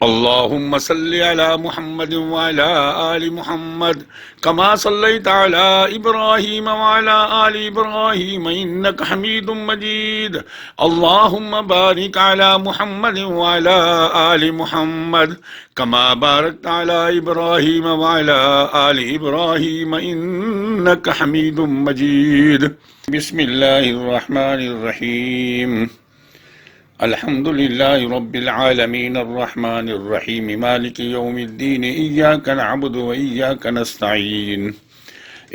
अल्लाहुम्मा सल्लि अला मुहम्मद व अला आलि मुहम्मद कमा सल्लैता अला इब्राहीम व अला आलि इब्राहीम इन्नका हमीदुम मजीद। अल्लाहुम्मा बारिक अला मुहम्मद व अला आलि मुहम्मद कमा बारकता अला इब्राहीम व अला आलि इब्राहीम इन्नका हमीदुम मजीद। बिस्मिल्लाहिर रहमानिर रहीम। अल्हम्दुलिल्लाहि रब्बिल आलमीन अर्रहमानिर रहीम मालिकि यौमिद्दीन इय्याका नअबुदु व इय्याका नस्तईन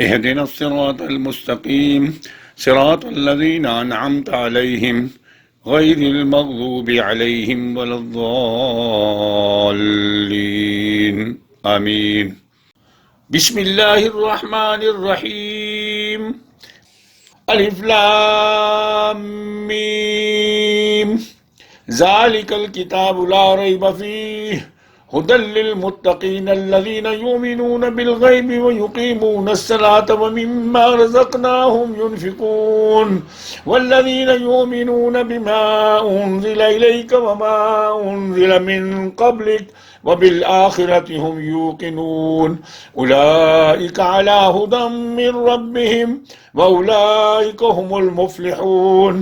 इहदिनस सिरातल मुस्तकीम सिरातल लज़ीना अनअमता अलैहिम गैरिल मग़ज़ूबि अलैहिम वलद्दाल्लीन आमीन। बिस्मिल्लाहिर रहमानिर रहीम। अलिफ लाम मीम ज़ालिकल किताबु ला रैब फ़ीहि हुदल लिल मुत्तक़ीन अल्लज़ीना युमिनूना बिल ग़ैबि व युक़ीमूनस्सलाता व मिम्मा रज़क़नाहुम युनफ़िक़ून वल्लज़ीना युमिनूना बिमा उन्ज़िला इलैका व मा उन्ज़िला मिन क़ब्लिक व बिल आखिरति हुम यूक़िनून उलाइका अला हुदम मिन रब्बिहिम व उलाइका हुमुल मुफ़्लिहून।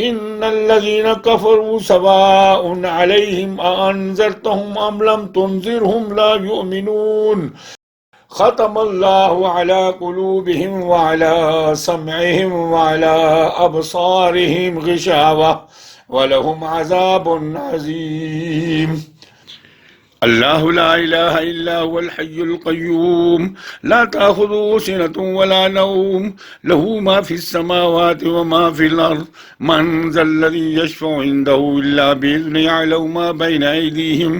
इन्नल्लज़ीना कफ़रू सवाउन अलैहिम अअन्ज़रतहुम अम लम तुन्ज़िरहुम ला युमिनून। ख़तमल्लाहु अला क़ुलूबिहिम व अला समइहिम व अला अबसारिहिम ग़िशावा व लहुम अज़ाबुन अज़ीम। अल्लाहु ला इलाहा इल्ला हुवल हय्युल क़य्यूम ला ताख़ुज़ुहु सिनतुन वला नौम लहू मा फ़िस समावाति व मा फ़िल अर्ज़ मन ज़ल्लज़ी यशफ़उ इंदहु इल्ला बिइज़्निहि यअलमु मा बैना अयदीहिम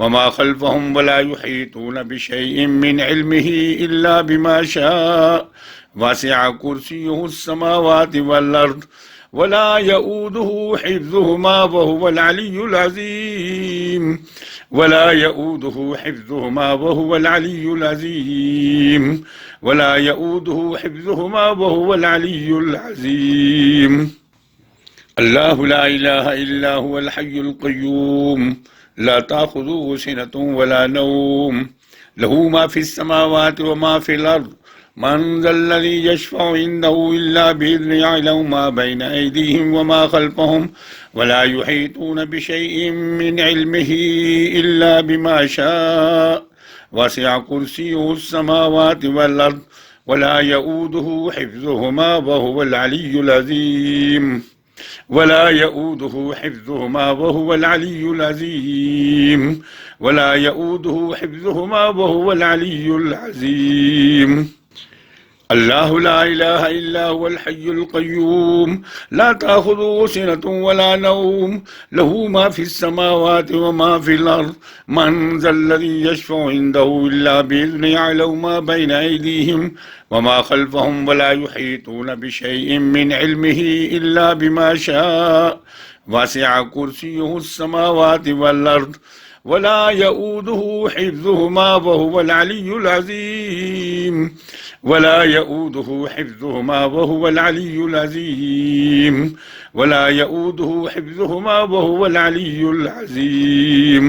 व मा ख़ल्फ़हुम व ला युहीतूना बिशैइन मिन इल्मिही इल्ला बिमा शाअ वसिअ कुर्सियुहुस समावाति वल अर्ज़ वला यऊदुहु हिफ़्ज़ुहुमा व हुवल अलिय्युल अज़ीम वला यऊदुहु हिफ़्ज़ुहुमा व हुवल अलिय्युल अज़ीम वला यऊदुहु हिफ़्ज़ुहुमा व हुवल अलिय्युल अज़ीम। अल्लाहु ला इलाहा इल्ला हुवल हय्युल क़य्यूम ला ताख़ुज़ुहु सिनतुन वला नौम लहू मा फ़िस समावाति व मा फ़िल अर्ज़ मन ज़ल्लज़ी यशफ़उ इंदहु इल्ला बिइज़्निहि यअलमु मा बैना अयदीहिम व मा ख़ल्फ़हुम वला युहीतूना बिशैइन मिन इल्मिही इल्ला बिमा शाअ वसिअ कुर्सियुहुस समावाति वल अर्ज़ वला यऊदुहु हिफ़्ज़ुहुमा व हुवल अलिय्युल अज़ीम वला यऊदुहु हिफ़्ज़ुहुमा व हुवल अलिय्युल अज़ीम वला यऊदुहु हिफ़्ज़ुहुमा व हुवल अलिय्युल अज़ीम। अल्लाहु ला इलाहा इल्ला हुवल हय्युल क़य्यूम ला ताख़ुज़ुहु सिनतुन वला नौम लहू मा फ़िस समावाति व मा फ़िल अर्ज़ मन ज़ल्लज़ी यशफ़उ इंदहु इल्ला बिइज़्निहि यअलमु मा बैना अयदीहिम व मा ख़ल्फ़हुम वला युहीतूना बिशैइन मिन इल्मिही इल्ला बिमा शाअ वसिअ कुर्सियुहुस समावाति वल अर्ज़ वला यऊदुहु हिफ़्ज़ुहुमा व हुवल अलिय्युल अज़ीम वला यऊदुहु हिफ़्ज़ुहुमा व हुवल अलिय्युल अज़ीम वला यऊदुहु हिफ़्ज़ुहुमा व हुवल अलिय्युल अज़ीम।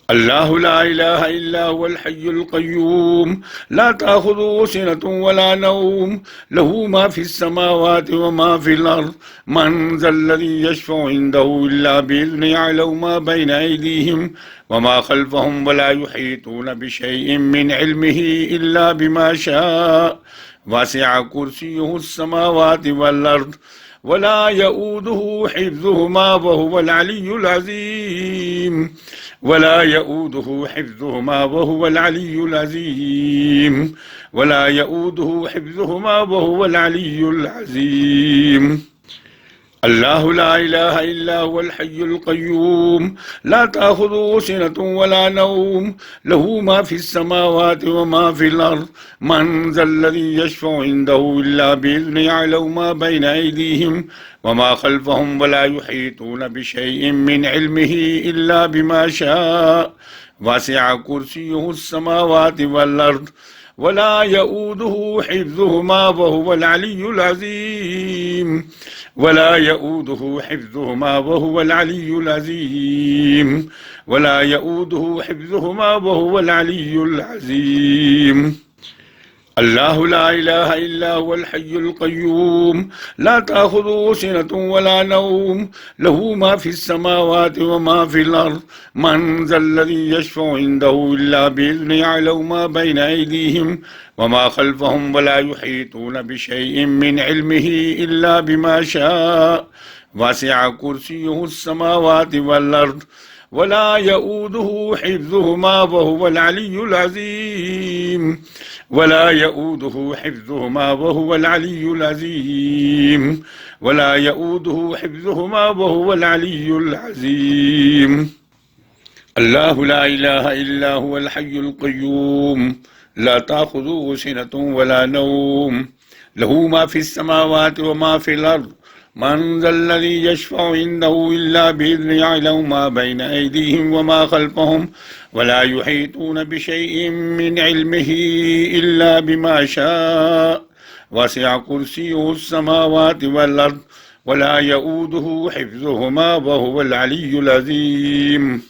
अल्लाहु ला इलाहा इल्ला हुवल हय्युल क़य्यूम ला ताख़ुज़ुहु सिनतुन वला नौम लहू मा फ़िस समावाति व मा फ़िल अर्ज़ मन ज़ल्लज़ी यशफ़उ इंदहु इल्ला बिइज़्निहि यअलमु मा बैना अयदीहिम व मा ख़ल्फ़हुम वला युहीतूना बिशैइन मिन इल्मिही इल्ला बिमा शाअ वसिअ कुर्सियुहुस समावाति वल अर्ज़ वला यऊदुहु हिफ़्ज़ुहुमा व हुवल अलिय्युल अज़ीम वला यऊदुहु हिफ़्ज़ुहुमा व हुवल अलिय्युल अज़ीम वला यऊदुहु हिफ़्ज़ुहुमा व हुवल अलिय्युल अज़ीम। अल्लाहु ला इलाहा इल्ला हुवल हय्युल क़य्यूम ला ताख़ुज़ुहु सिनतुन वला नौम लहू मा फ़िस समावाति व मा फ़िल अर्ज़ मन ज़ल्लज़ी यशफ़उ इंदहु इल्ला बिइज़्निहि यअलमु मा बैना अयदीहिम व मा ख़ल्फ़हुम वला युहीतूना बिशैइन मिन इल्मिही इल्ला बिमा शाअ वसिअ कुर्सियुहुस समावाति वल अर्ज़ वला यऊदुहु हिफ्ज़ुहुमा व हुवल अलियुल अज़ीम ولا يؤوده حفظهما وهو العلي العظيم ولا يؤوده حفظهما وهو العلي العظيم. الله لا إله إلا هو الحي القيوم لا تأخذه سنة ولا نوم له ما في السماوات وما في الأرض من ذا الذي يشفع عنده إلا بإذنه يعلم ما بين أيديهم وما خلفهم ولا يحيطون بشيء من علمه إلا بما شاء وسع كرسيه السماوات والأرض ولا يؤوده حفظهما وهو العلي العظيم ولا يؤوده حفظهما وهو العلي العظيم ولا يؤوده حفظهما وهو العلي العظيم. الله لا إله إلا هو الحي القيوم لا تأخذه سنة ولا نوم له ما في السماوات وما في الأرض من ذا الذي يشفع عنده إلا بإذنه يعلم ما بين أيديهم وما خلفهم ولا يحيطون بشيء من علمه إلا بما شاء وسع كرسيه السماوات والأرض ولا يؤوده حفظهما وهو العلي العظيم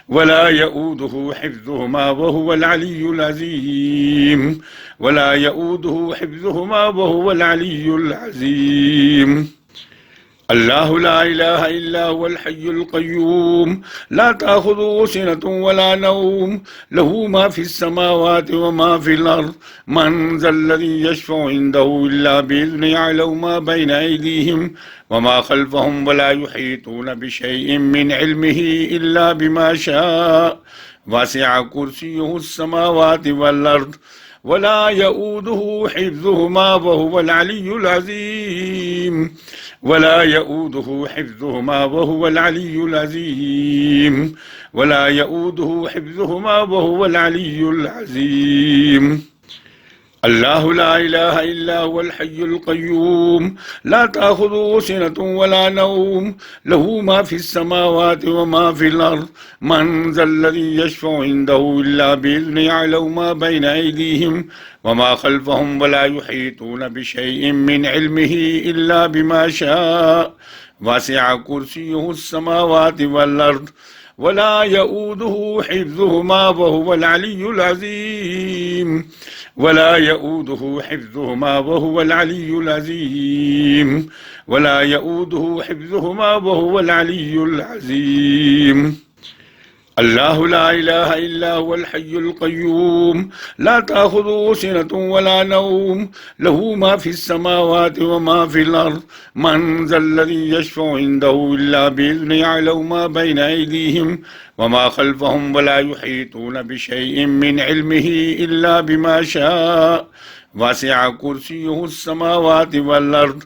ولا يؤوده حفظهما وهو العلي العظيم ولا يؤوده حفظهما وهو العلي العظيم. الله لا إله إلا هو الحي القيوم لا تأخذه سنة ولا نوم له ما في السماوات وما في الأرض من ذا الذي يشفع عنده إلا بإذنه يعلم ما بين أيديهم وما خلفهم ولا يحيطون بشيء من علمه إلا بما شاء وسع كرسيه السماوات والأرض ولا يؤوده حفظهما وهو العلي العظيم ولا يؤوده حفظهما وهو العلي العظيم ولا يؤوده حفظهما وهو العلي العظيم. الله لا إله إلا هو الحي القيوم لا تأخذه سنة ولا نوم له ما في السماوات وما في الأرض من ذا الذي يشفع عنده إلا بإذنه يعلم ما بين أيديهم وما خلفهم ولا يحيطون بشيء من علمه إلا بما شاء وسع كرسيه السماوات والأرض ولا يؤوده حفظهما وهو العلي العظيم ولا يؤوده حفظهما وهو العلي العظيم ولا يؤوده حفظهما وهو العلي العظيم. الله لا إله إلا هو الحي القيوم لا تأخذه سنة ولا نوم له ما في السماوات وما في الأرض من ذا الذي يشفع عنده إلا بإذنه يعلم ما بين أيديهم وما خلفهم ولا يحيطون بشيء من علمه إلا بما شاء وسع كرسيه السماوات والأرض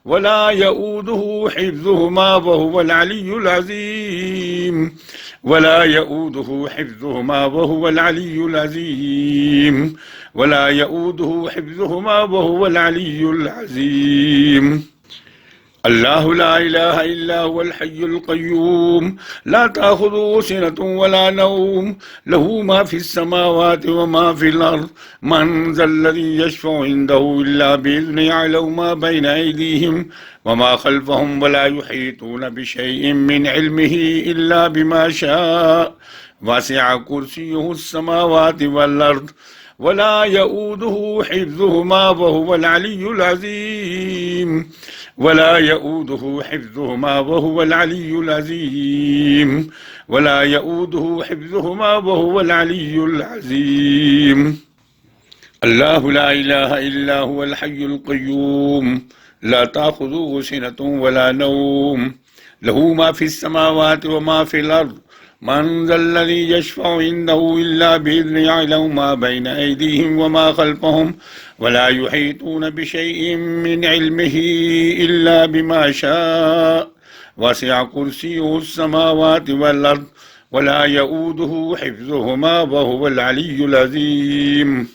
ولا يؤوده حفظهما وهو العلي العظيم ولا يؤوده حفظهما وهو العلي العظيم ولا يؤوده حفظهما وهو العلي العظيم. الله لا إله إلا هو الحي القيوم لا تأخذه سنة ولا نوم له ما في السماوات وما في الأرض من ذا الذي يشفع عنده إلا بإذنه يعلم ما بين أيديهم وما خلفهم ولا يحيطون بشيء من علمه إلا بما شاء وسع كرسيه السماوات والأرض ولا يؤوده حفظهما وهو العلي العظيم ولا يؤوده حفظهما وهو العلي العظيم ولا يؤوده حفظهما وهو العلي العظيم. الله لا إله إلا هو الحي القيوم لا تأخذه سنة ولا نوم له ما في السماوات وما في الأرض من ذا الذي يشفع عنده إلا بإذنه يعلم ما بين أيديهم وما خلفهم ولا يحيطون بشيء من علمه إلا بما شاء وسع كرسيه السماوات والأرض ولا يؤوده حفظهما وهو العلي العظيم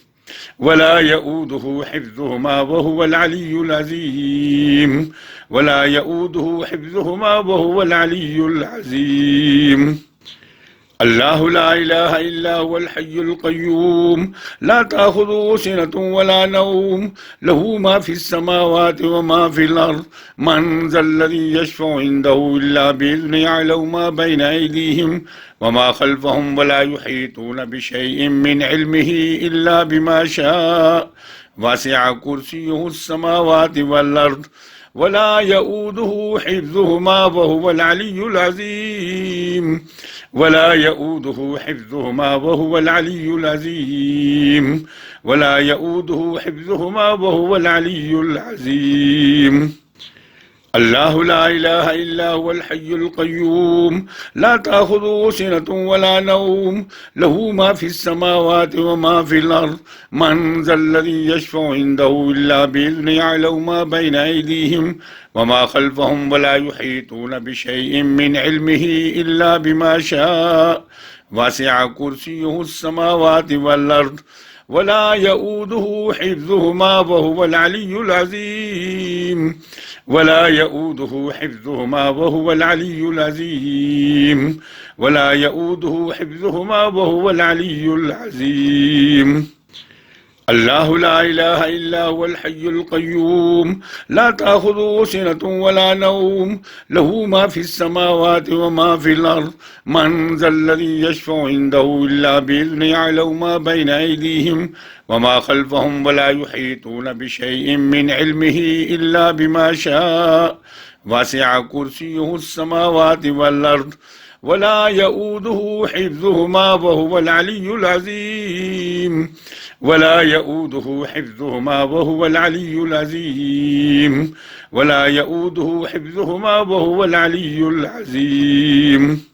ولا يؤوده حفظهما وهو العلي العظيم ولا يؤوده حفظهما وهو العلي العظيم. الله لا إله إلا هو الحي القيوم لا تأخذه سنة ولا نوم له ما في السماوات وما في الأرض من ذا الذي يشفع عنده إلا بإذنه يعلم ما بين أيديهم وما خلفهم ولا يحيطون بشيء من علمه إلا بما شاء وسع كرسيه السماوات والأرض ولا يؤوده حفظهما وهو العلي العظيم ولا يؤوده حفظهما وهو العلي العظيم ولا يؤوده حفظهما وهو العلي العظيم الله لا إله إلا هو الحي القيوم لا تأخذه سنة ولا نوم له ما في السماوات وما في الأرض من ذا الذي يشفع عنده إلا بإذنه يعلم ما بين أيديهم وما خلفهم ولا يحيطون بشيء من علمه إلا بما شاء وسع كرسيه السماوات والأرض ولا يؤوده حفظهما وهو العلي العظيم ولا يؤوده حفظهما وهو العلي العظيم ولا يؤوده حفظهما وهو العلي العظيم الله لا إله إلا هو الحي القيوم لا تأخذه سنة ولا نوم له ما في السماوات وما في الأرض من ذا الذي يشفع عنده إلا بإذنه يعلم ما بين أيديهم وما خلفهم ولا يحيطون بشيء من علمه إلا بما شاء وسع كرسيه السماوات والأرض ولا يؤوده حفظهما وهو العلي العظيم ولا يؤوده حفظهما وهو العلي العظيم ولا يؤوده حفظهما وهو العلي العظيم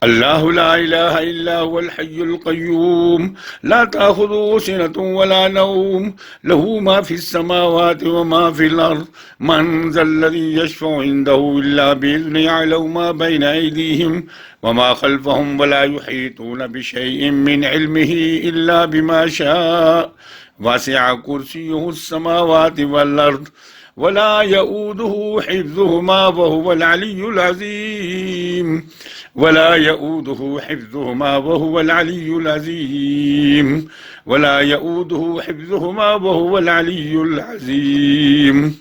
الله لا إله إلا هو الحي القيوم لا تأخذه سنة ولا نوم له ما في السماوات وما في الأرض من ذا الذي يشفع عنده إلا بإذنه يعلم ما بين أيديهم وما خلفهم ولا يحيطون بشيء من علمه إلا بما شاء وسع كرسيه السماوات والأرض ولا يؤوده حفظهما وهو العلي العظيم ولا يؤوده حفظهما وهو العلي العظيم ولا يؤوده حفظهما وهو العلي العظيم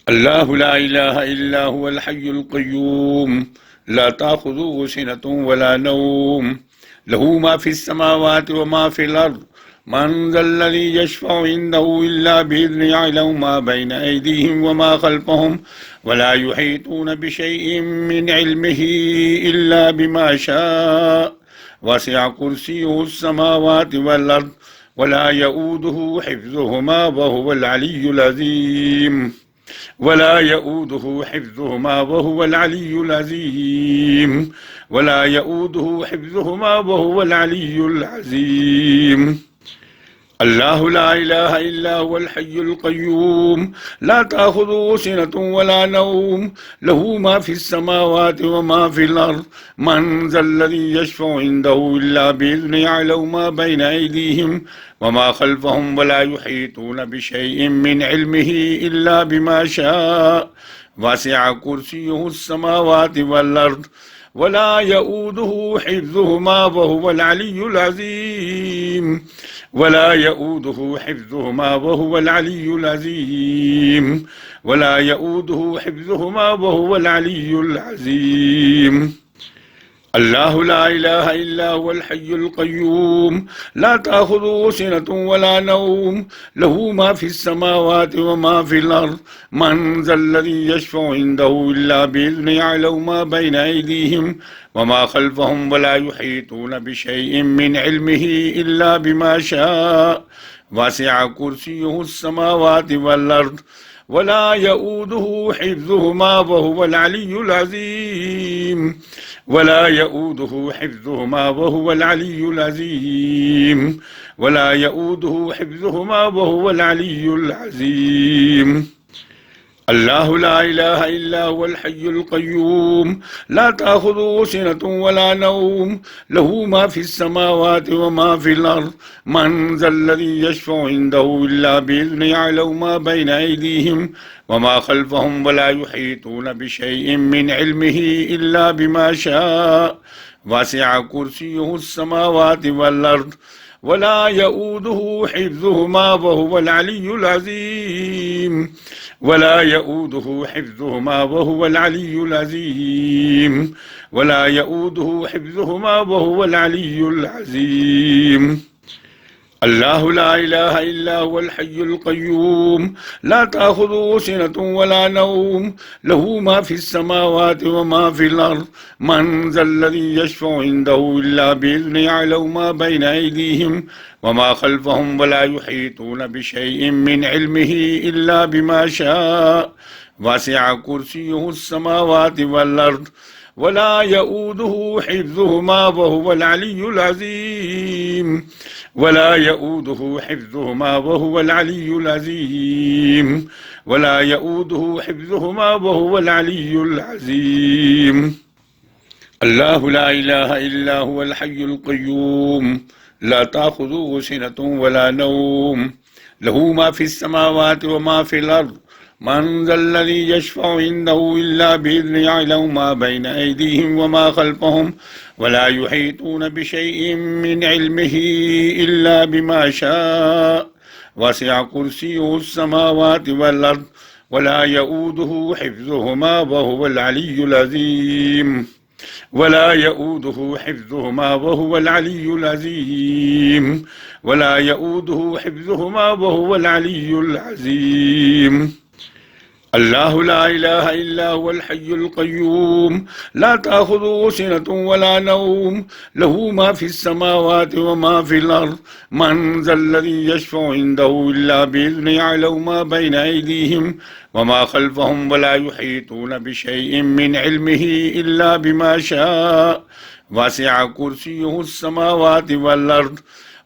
الله لا إله إلا هو الحي القيوم لا تأخذه سنة ولا نوم له ما في السماوات وما في الأرض من ذا الذي يشفع عنده إلا بإذنه يعلم ما بين أيديهم وما خلفهم ولا يحيطون بشيء من علمه إلا بما شاء وسع كرسيه السماوات والأرض ولا يؤوده حفظهما وهو العلي العظيم ولا يؤوده حفظهما وهو العلي العظيم ولا يؤوده حفظهما وهو العلي العظيم الله لا إله إلا هو الحي القيوم لا تأخذه سنة ولا نوم له ما في السماوات وما في الأرض من ذا الذي يشفع عنده إلا بإذنه يعلم ما بين أيديهم وما خلفهم ولا يحيطون بشيء من علمه إلا بما شاء وسع كرسيه السماوات والأرض ولا يؤوده حفظهما وهو العلي العظيم ولا يؤوده حفظهما وهو العلي العظيم ولا يؤوده حفظهما وهو العلي العظيم الله لا إله إلا هو الحي القيوم لا تأخذه سنة ولا نوم له ما في السماوات وما في الأرض من ذا الذي يشفع عنده إلا بإذنه يعلم ما بين أيديهم وما خلفهم ولا يحيطون بشيء من علمه إلا بما شاء وسع كرسيه السماوات والأرض ولا يؤوده حفظهما وهو العلي العظيم ولا يؤوده حفظهما وهو العلي العظيم ولا يؤوده حفظهما وهو العلي العظيم الله لا إله إلا هو الحي القيوم لا تأخذه سنة ولا نوم له ما في السماوات وما في الأرض من ذا الذي يشفع عنده إلا بإذنه يعلم ما بين أيديهم وما خلفهم ولا يحيطون بشيء من علمه إلا بما شاء وسع كرسيه السماوات والأرض ولا يؤوده حفظهما وهو العلي العظيم ولا يؤوده حفظهما وهو العلي العظيم ولا يؤوده حفظهما وهو العلي العظيم. الله لا إله إلا هو الحي القيوم لا تأخذه سنة ولا نوم له ما في السماوات وما في الأرض من ذا الذي يشفع عنده إلا بإذنه يعلم ما بين أيديهم وما خلفهم ولا يحيطون بشيء من علمه إلا بما شاء وسع كرسيه السماوات والأرض ولا يؤوده حفظهما وهو العلي العظيم ولا يؤوده حفظهما وهو العلي العظيم ولا يؤوده حفظهما وهو العلي العظيم. الله لا إله إلا هو الحي القيوم لا تأخذه سنة ولا نوم له ما في السماوات وما في الأرض من ذا الذي يشفع عنده إلا بإذنه يعلم ما بين أيديهم وما خلفهم ولا يحيطون بشيء من علمه إلا بما شاء وسع كرسيه السماوات والأرض ولا يؤوده حفظهما وهو العلي العظيم ولا يؤوده حفظهما وهو العلي العظيم ولا يؤوده حفظهما وهو العلي العظيم. الله لا إله إلا هو الحي القيوم لا تأخذه سنة ولا نوم له ما في السماوات وما في الأرض من ذا الذي يشفع عنده إلا بإذنه يعلم ما بين أيديهم وما خلفهم ولا يحيطون بشيء من علمه إلا بما شاء وسع كرسيه السماوات والأرض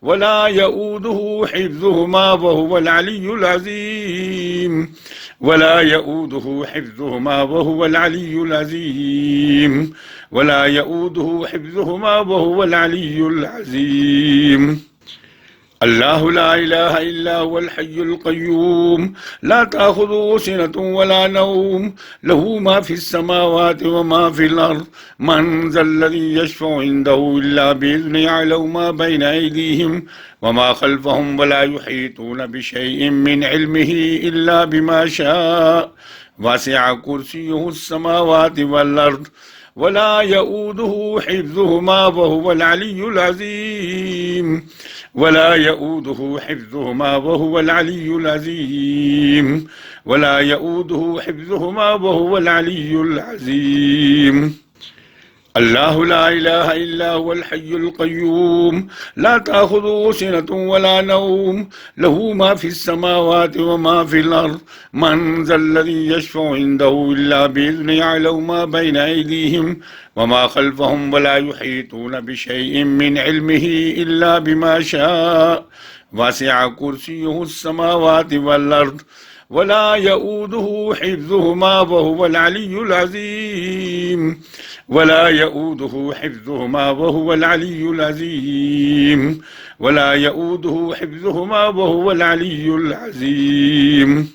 ولا يؤوده حفظهما وهو العلي العظيم ولا يؤوده حفظهما وهو العلي العظيم ولا يؤوده حفظهما وهو العلي العظيم. الله لا إله إلا هو الحي القيوم لا تأخذه سنة ولا نوم له ما في السماوات وما في الأرض من ذا الذي يشفع عنده إلا بإذنه يعلم ما بين أيديهم وما خلفهم ولا يحيطون بشيء من علمه إلا بما شاء وسع كرسيه السماوات والأرض ولا يؤوده حفظهما وهو العلي العظيم ولا يؤوده حفظهما وهو العلي العظيم ولا يؤوده حفظهما وهو العلي العظيم. الله لا إله إلا هو الحي القيوم لا تأخذه سنة ولا نوم له ما في السماوات وما في الأرض من ذا الذي يشفع عنده إلا بإذنه يعلم ما بين أيديهم وما خلفهم ولا يحيطون بشيء من علمه إلا بما شاء وسع كرسيه السماوات والأرض ولا يؤوده حفظهما وهو العلي العظيم ولا يؤوده حفظهما وهو العلي العظيم ولا يؤوده حفظهما وهو العلي العظيم.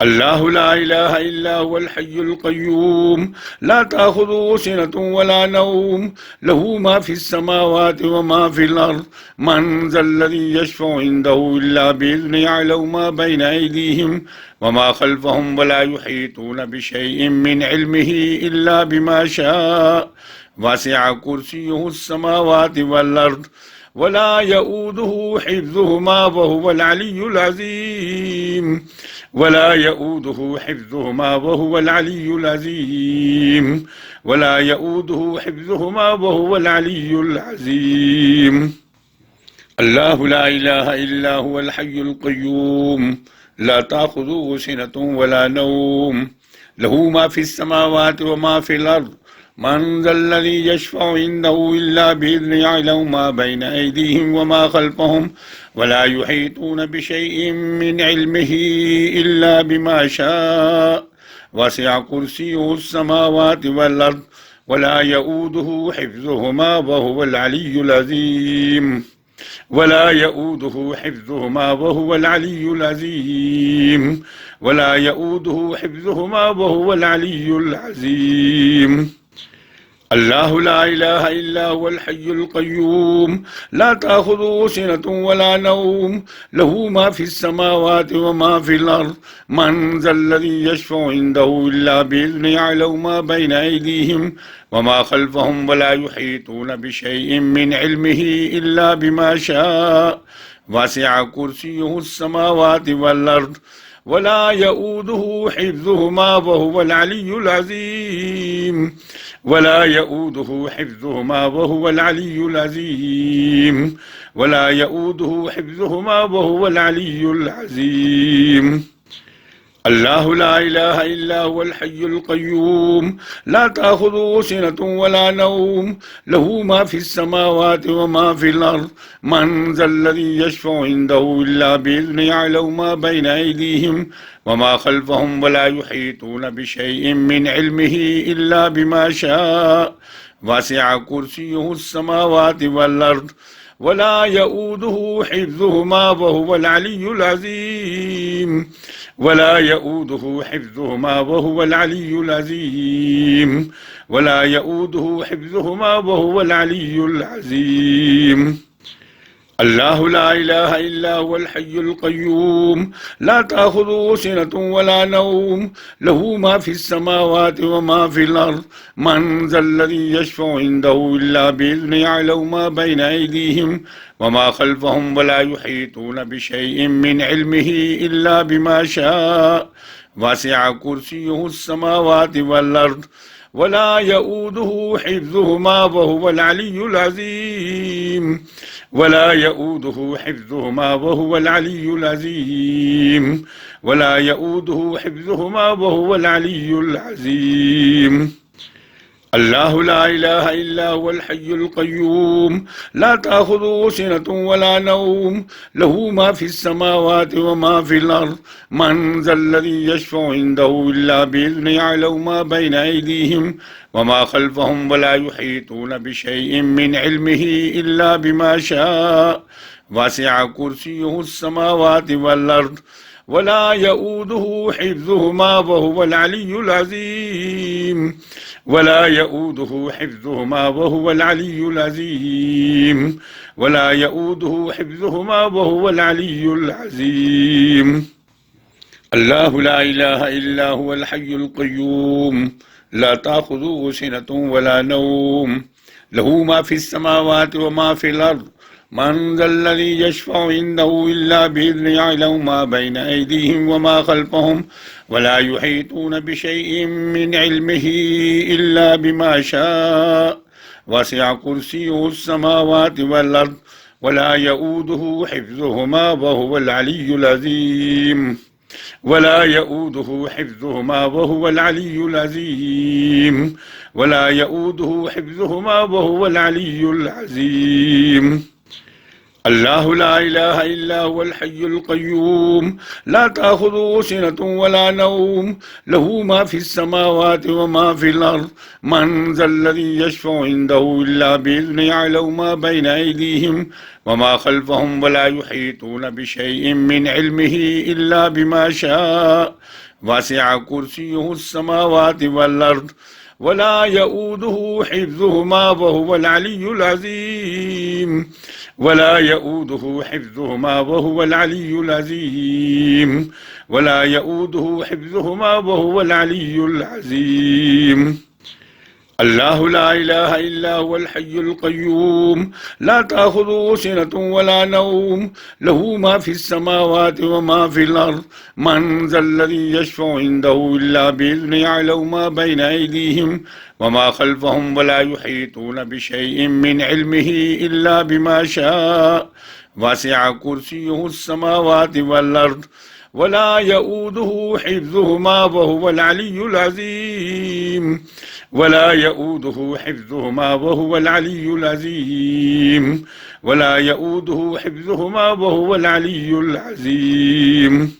الله لا إله إلا هو الحي القيوم لا تأخذه سنة ولا نوم له ما في السماوات وما في الأرض من ذا الذي يشفع عنده إلا بإذنه يعلم ما بين أيديهم وما خلفهم ولا يحيطون بشيء من علمه إلا بما شاء وسع كرسيه السماوات والأرض ولا يؤوده حفظهما وهو العلي العظيم ولا يؤوده حفظهما وهو العلي العظيم ولا يؤوده حفظهما وهو العلي العظيم. الله لا إله إلا هو الحي القيوم لا تأخذه سنة ولا نوم له ما في السماوات وما في الأرض من ذا الذي يشفع عنده إلا بإذنه يعلم ما بين أيديهم وما خلفهم ولا يحيطون بشيء من علمه إلا بما شاء وسع كرسيه السماوات والأرض ولا يؤوده حفظهما وهو العلي العظيم ولا يؤوده حفظهما وهو العلي العظيم ولا يؤوده حفظهما وهو العلي العظيم. الله لا إله إلا هو الحي القيوم لا تأخذه سنة ولا نوم له ما في السماوات وما في الأرض من ذا الذي يشفع عنده إلا بإذنه يعلم ما بين أيديهم وما خلفهم ولا يحيطون بشيء من علمه إلا بما شاء وسع كرسيه السماوات والأرض ولا يؤوده حفظهما وهو العلي العظيم ولا يؤوده حفظهما وهو العلي العظيم ولا يؤوده حفظهما وهو العلي العظيم الله لا إله إلا هو الحي القيوم لا تأخذه سنة ولا نوم له ما في السماوات وما في الأرض من ذا الذي يشفع عنده إلا بإذنه يعلم ما بين أيديهم وما خلفهم ولا يحيطون بشيء من علمه إلا بما شاء وسع كرسيه السماوات والأرض ولا يؤوده حفظهما وهو العلي العظيم ولا يؤوده حفظهما وهو العلي العظيم ولا يؤوده حفظهما وهو العلي العظيم الله لا إله إلا هو الحي القيوم لا تأخذه سنة ولا نوم له ما في السماوات وما في الأرض من ذا الذي يشفع عنده إلا بإذنه يعلم ما بين أيديهم وما خلفهم ولا يحيطون بشيء من علمه إلا بما شاء وسع كرسيه السماوات والأرض ولا يؤوده حفظهما وهو العلي العظيم ولا يؤوده حفظهما وهو العلي العظيم ولا يؤوده حفظهما وهو العلي العظيم الله لا إله إلا هو الحي القيوم لا تأخذه سنة ولا نوم له ما في السماوات وما في الأرض من ذا الذي يشفع عنده إلا بإذنه يعلم ما بين أيديهم وما خلفهم ولا يحيطون بشيء من علمه إلا بما شاء وسع كرسيه السماوات والأرض ولا يؤوده حفظهما وهو العلي العظيم ولا يؤوده حفظهما وهو العلي العظيم ولا يؤوده حفظهما وهو العلي العظيم الله لا إله إلا هو الحي القيوم لا تأخذه سنة ولا نوم له ما في السماوات وما في الأرض من ذا الذي يشفع عنده إلا بإذنه يعلم ما بين أيديهم وما خلفهم ولا يحيطون بشيء من علمه إلا بما شاء وسع كرسيه السماوات والأرض ولا يؤوده حفظهما وهو العلي العظيم ولا يؤوده حفظهما وهو العلي العظيم ولا يؤوده حفظهما وهو العلي العظيم الله لا إله إلا هو الحي القيوم لا تأخذه سنة ولا نوم له ما في السماوات وما في الأرض من ذا الذي يشفع عنده إلا بإذنه يعلم ما بين أيديهم وما خلفهم ولا يحيطون بشيء من علمه إلا بما شاء وسع كرسيه السماوات والأرض ولا يؤوده حفظهما وهو العلي العظيم ولا يؤوده حفظهما وهو العلي العظيم ولا يؤوده حفظهما وهو العلي العظيم الله لا إله إلا هو الحي القيوم لا تأخذه سنة ولا نوم له ما في السماوات وما في الأرض من ذا الذي يشفع عنده إلا بإذنه يعلم ما بين أيديهم وما خلفهم ولا يحيطون بشيء من علمه إلا بما شاء وسع كرسيه السماوات والأرض ولا يؤوده حفظهما وهو العلي العظيم ولا يؤوده حفظهما وهو العلي العظيم ولا يؤوده حفظهما وهو العلي العظيم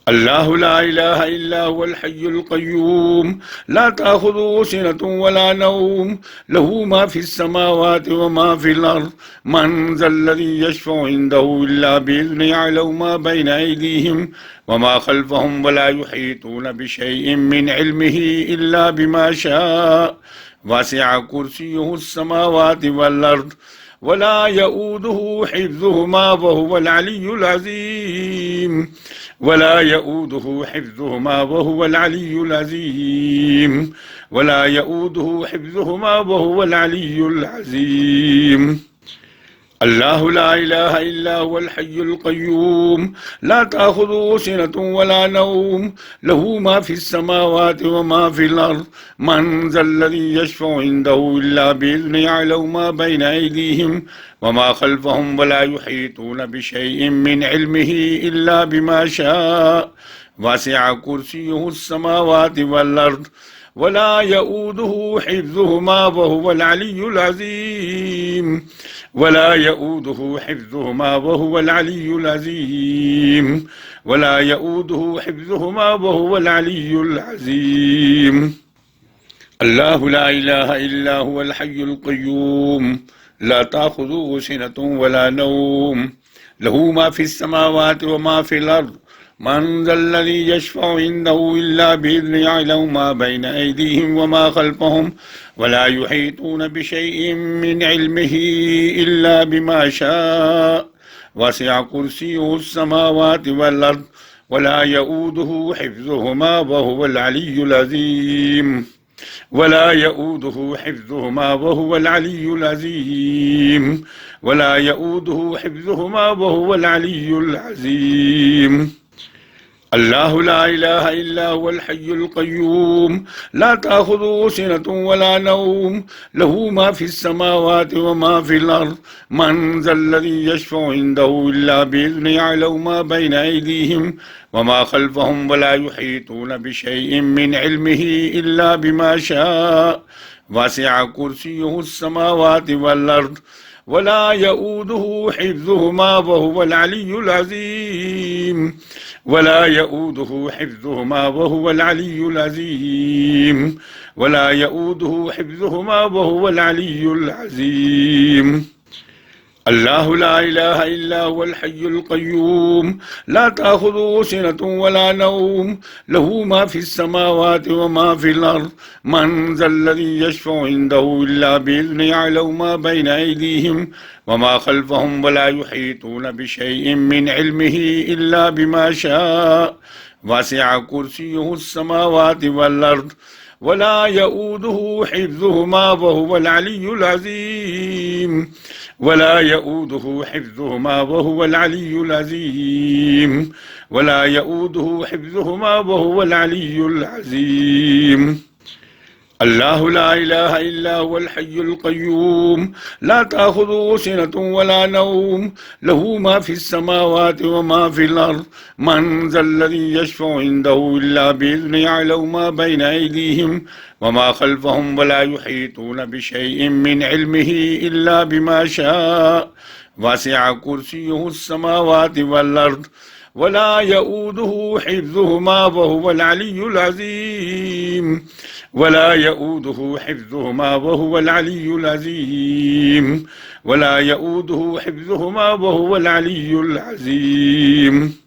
الله لا إله إلا هو الحي القيوم لا تأخذه سنة ولا نوم له ما في السماوات وما في الأرض من ذا الذي يشفع عنده إلا بإذنه يعلم ما بين أيديهم وما خلفهم ولا يحيطون بشيء من علمه إلا بما شاء وسع كرسيه السماوات والأرض ولا يؤوده حفظهما وهو العلي العظيم ولا يؤوده حفظهما وهو العلي العظيم ولا يؤوده حفظهما وهو العلي العظيم الله لا إله إلا هو الحي القيوم لا تأخذه سنة ولا نوم له ما في السماوات وما في الأرض من ذا الذي يشفع عنده إلا بإذنه يعلم ما بين أيديهم وما خلفهم ولا يحيطون بشيء من علمه إلا بما شاء وسع كرسيه السماوات والأرض ولا يؤوده حفظهما وهو العلي العظيم ولا يؤوده حفظهما وهو العلي العظيم ولا يؤوده حفظهما وهو العلي العظيم الله لا إله إلا هو الحي القيوم لا تأخذه سنة ولا نوم له ما في السماوات وما في الأرض من ذا الذي يشفع عنده إلا بإذنه يعلم ما بين أيديهم وما خلفهم ولا يحيطون بشيء من علمه إلا بما شاء وسع كرسيه السماوات والأرض ولا يؤوده حفظهما وهو العلي العظيم ولا يؤوده حفظهما وهو العلي العظيم ولا يؤوده حفظهما وهو العلي العظيم الله لا إله إلا هو الحي القيوم لا تأخذه سنة ولا نوم له ما في السماوات وما في الأرض من ذا الذي يشفع عنده إلا بإذنه يعلم ما بين أيديهم وما خلفهم ولا يحيطون بشيء من علمه إلا بما شاء وسع كرسيه السماوات والأرض ولا يؤوده حفظهما وهو العلي العظيم ولا يؤوده حفظهما وهو العلي العظيم ولا يؤوده حفظهما وهو العلي العظيم الله لا إله إلا هو الحي القيوم لا تأخذه سنة ولا نوم له ما في السماوات وما في الأرض من ذا الذي يشفع عنده إلا بإذنه يعلم ما بين أيديهم وما خلفهم ولا يحيطون بشيء من علمه إلا بما شاء وسع كرسيه السماوات والأرض ولا يؤوده حفظهما وهو العلي العظيم ولا يؤوده حفظهما وهو العلي العظيم ولا يؤوده حفظهما وهو العلي العظيم الله لا إله إلا هو الحي القيوم لا تأخذه سنة ولا نوم له ما في السماوات وما في الأرض من ذا الذي يشفع عنده إلا بإذنه يعلم ما بين أيديهم وما خلفهم ولا يحيطون بشيء من علمه إلا بما شاء وسع كرسيه السماوات والأرض ولا يؤوده حفظهما وهو العلي العظيم ولا يؤوده حفظهما وهو العلي العظيم ولا يؤوده حفظهما وهو العلي العظيم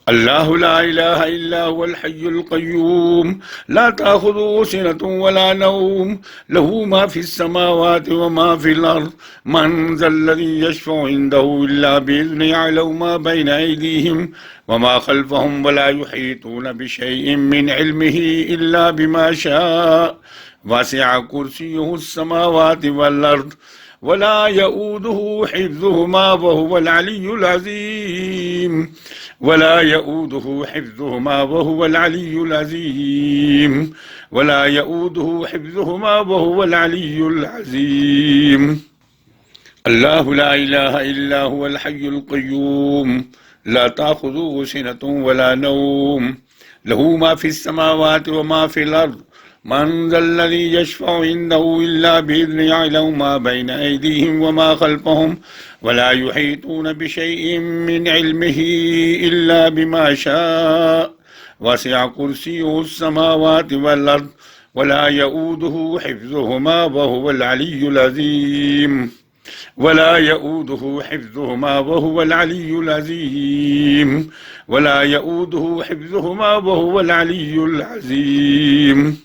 الله لا إله إلا هو الحي القيوم لا تأخذه سنة ولا نوم له ما في السماوات وما في الأرض من ذا الذي يشفع عنده إلا بإذنه يعلم ما بين أيديهم وما خلفهم ولا يحيطون بشيء من علمه إلا بما شاء وسع كرسيه السماوات والأرض ولا يؤوده حفظهما وهو العلي العظيم ولا يؤوده حفظهما وهو العلي العظيم ولا يؤوده حفظهما وهو العلي العظيم الله لا إله إلا هو الحي القيوم لا تأخذه سنة ولا نوم له ما في السماوات وما في الأرض من ذا الذي يشفع عنده إلا بإذنه يعلم ما بين أيديهم وما خلفهم ولا يحيطون بشيء من علمه إلا بما شاء وسع كرسيه السماوات والأرض ولا يؤوده حفظهما وهو العلي العظيم ولا يؤوده حفظهما وهو العلي العظيم ولا يؤوده حفظهما وهو العلي العظيم.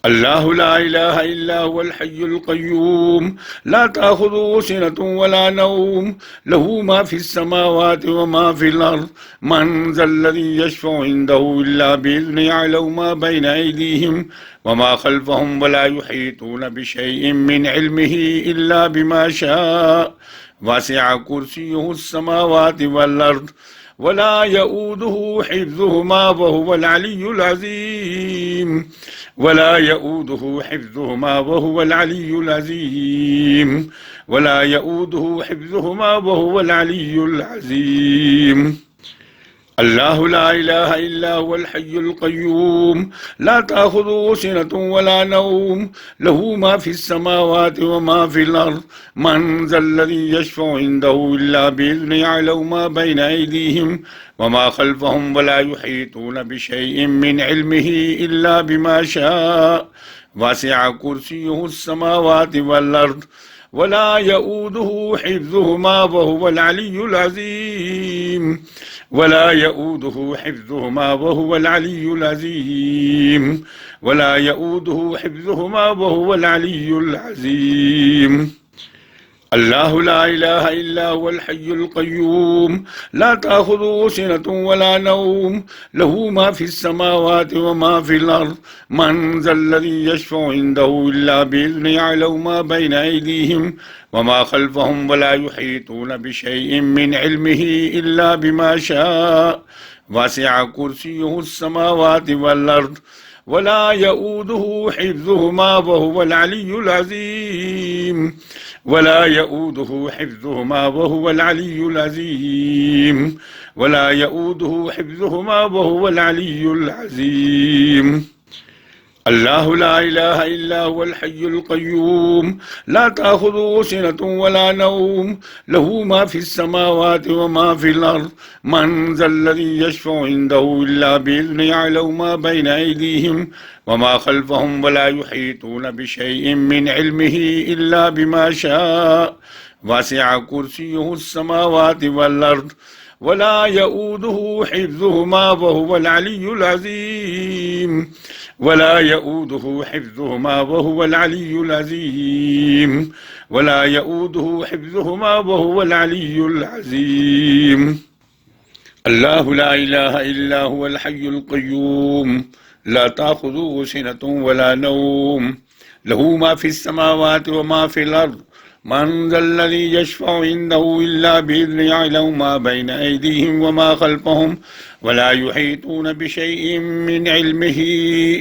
الله لا إله إلا هو الحي القيوم لا تأخذه سنة ولا نوم له ما في السماوات وما في الأرض من ذا الذي يشفع عنده إلا بإذنه يعلم ما بين أيديهم وما خلفهم ولا يحيطون بشيء من علمه إلا بما شاء وسع كرسيه السماوات والأرض ولا يؤوده حفظهما وهو العلي العظيم ولا يؤوده حفظهما وهو العلي العظيم ولا يؤوده حفظهما وهو العلي العظيم. الله لا إله إلا هو الحي القيوم لا تأخذه سنة ولا نوم له ما في السماوات وما في الأرض من ذا الذي يشفع عنده إلا بإذنه يعلم ما بين أيديهم وما خلفهم ولا يحيطون بشيء من علمه إلا بما شاء وسع كرسيه السماوات والأرض ولا يؤوده حفظهما وهو العلي العظيم ولا يؤوده حفظهما وهو العلي العظيم ولا يؤوده حفظهما وهو العلي العظيم. الله لا إله إلا هو الحي القيوم لا تأخذه سنة ولا نوم له ما في السماوات وما في الأرض من ذا الذي يشفع عنده إلا بإذنه يعلم ما بين أيديهم وما خلفهم ولا يحيطون بشيء من علمه إلا بما شاء وسع كرسيه السماوات والأرض ولا يؤوده حفظهما وهو العلي العظيم ولا يؤوده حفظهما وهو العلي العظيم ولا يؤوده حفظهما وهو العلي العظيم. الله لا إله إلا هو الحي القيوم لا تأخذه سنة ولا نوم له ما في السماوات وما في الأرض من ذا الذي يشفع عنده إلا بإذنه يعلم ما بين أيديهم وما خلفهم ولا يحيطون بشيء من علمه إلا بما شاء وسع كرسيه السماوات والأرض ولا يؤوده حفظهما وهو العلي العظيم ولا يؤوده حفظهما وهو العلي العظيم ولا يؤوده حفظهما وهو العلي العظيم. الله لا إله إلا هو الحي القيوم لا تأخذه سنة ولا نوم له ما في السماوات وما في الأرض من ذا الذي يشفع عنده إلا بإذنه يعلم ما بين أيديهم وما خلفهم ولا يحيطون بشيء من علمه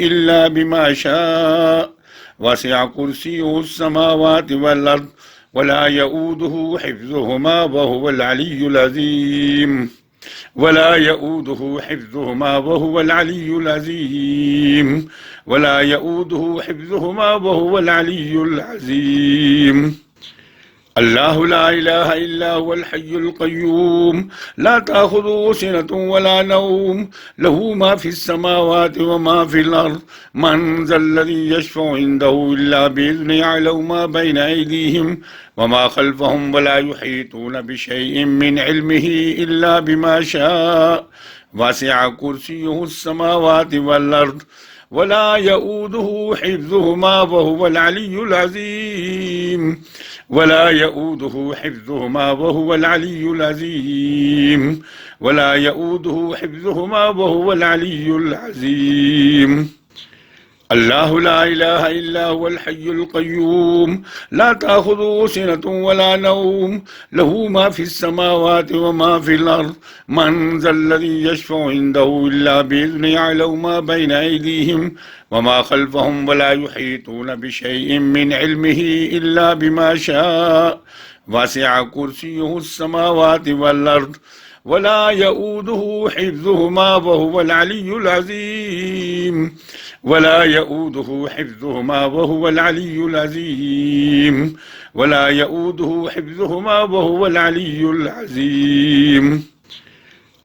إلا بما شاء وسع كرسيه السماوات والأرض ولا يؤوده حفظهما وهو العلي العظيم ولا يؤوده حفظهما وهو العلي العظيم ولا يؤوده حفظهما وهو العلي العظيم. الله لا إله إلا هو الحي القيوم لا تأخذه سنة ولا نوم له ما في السماوات وما في الأرض من ذا الذي يشفع عنده إلا بإذنه يعلم ما بين أيديهم وما خلفهم ولا يحيطون بشيء من علمه إلا بما شاء وسع كرسيه السماوات والأرض ولا يؤوده حفظهما وهو العلي العظيم ولا يؤوده حفظهما وهو العلي العظيم ولا يؤوده حفظهما وهو العلي العظيم. الله لا إله إلا هو الحي القيوم لا تأخذه سنة ولا نوم له ما في السماوات وما في الأرض من ذا الذي يشفع عنده إلا بإذنه يعلم ما بين أيديهم وما خلفهم ولا يحيطون بشيء من علمه إلا بما شاء وسع كرسيه السماوات والأرض ولا يؤوده حفظهما وهو العلي العظيم ولا يؤوده حفظهما وهو العلي العظيم ولا يؤوده حفظهما وهو العلي العظيم.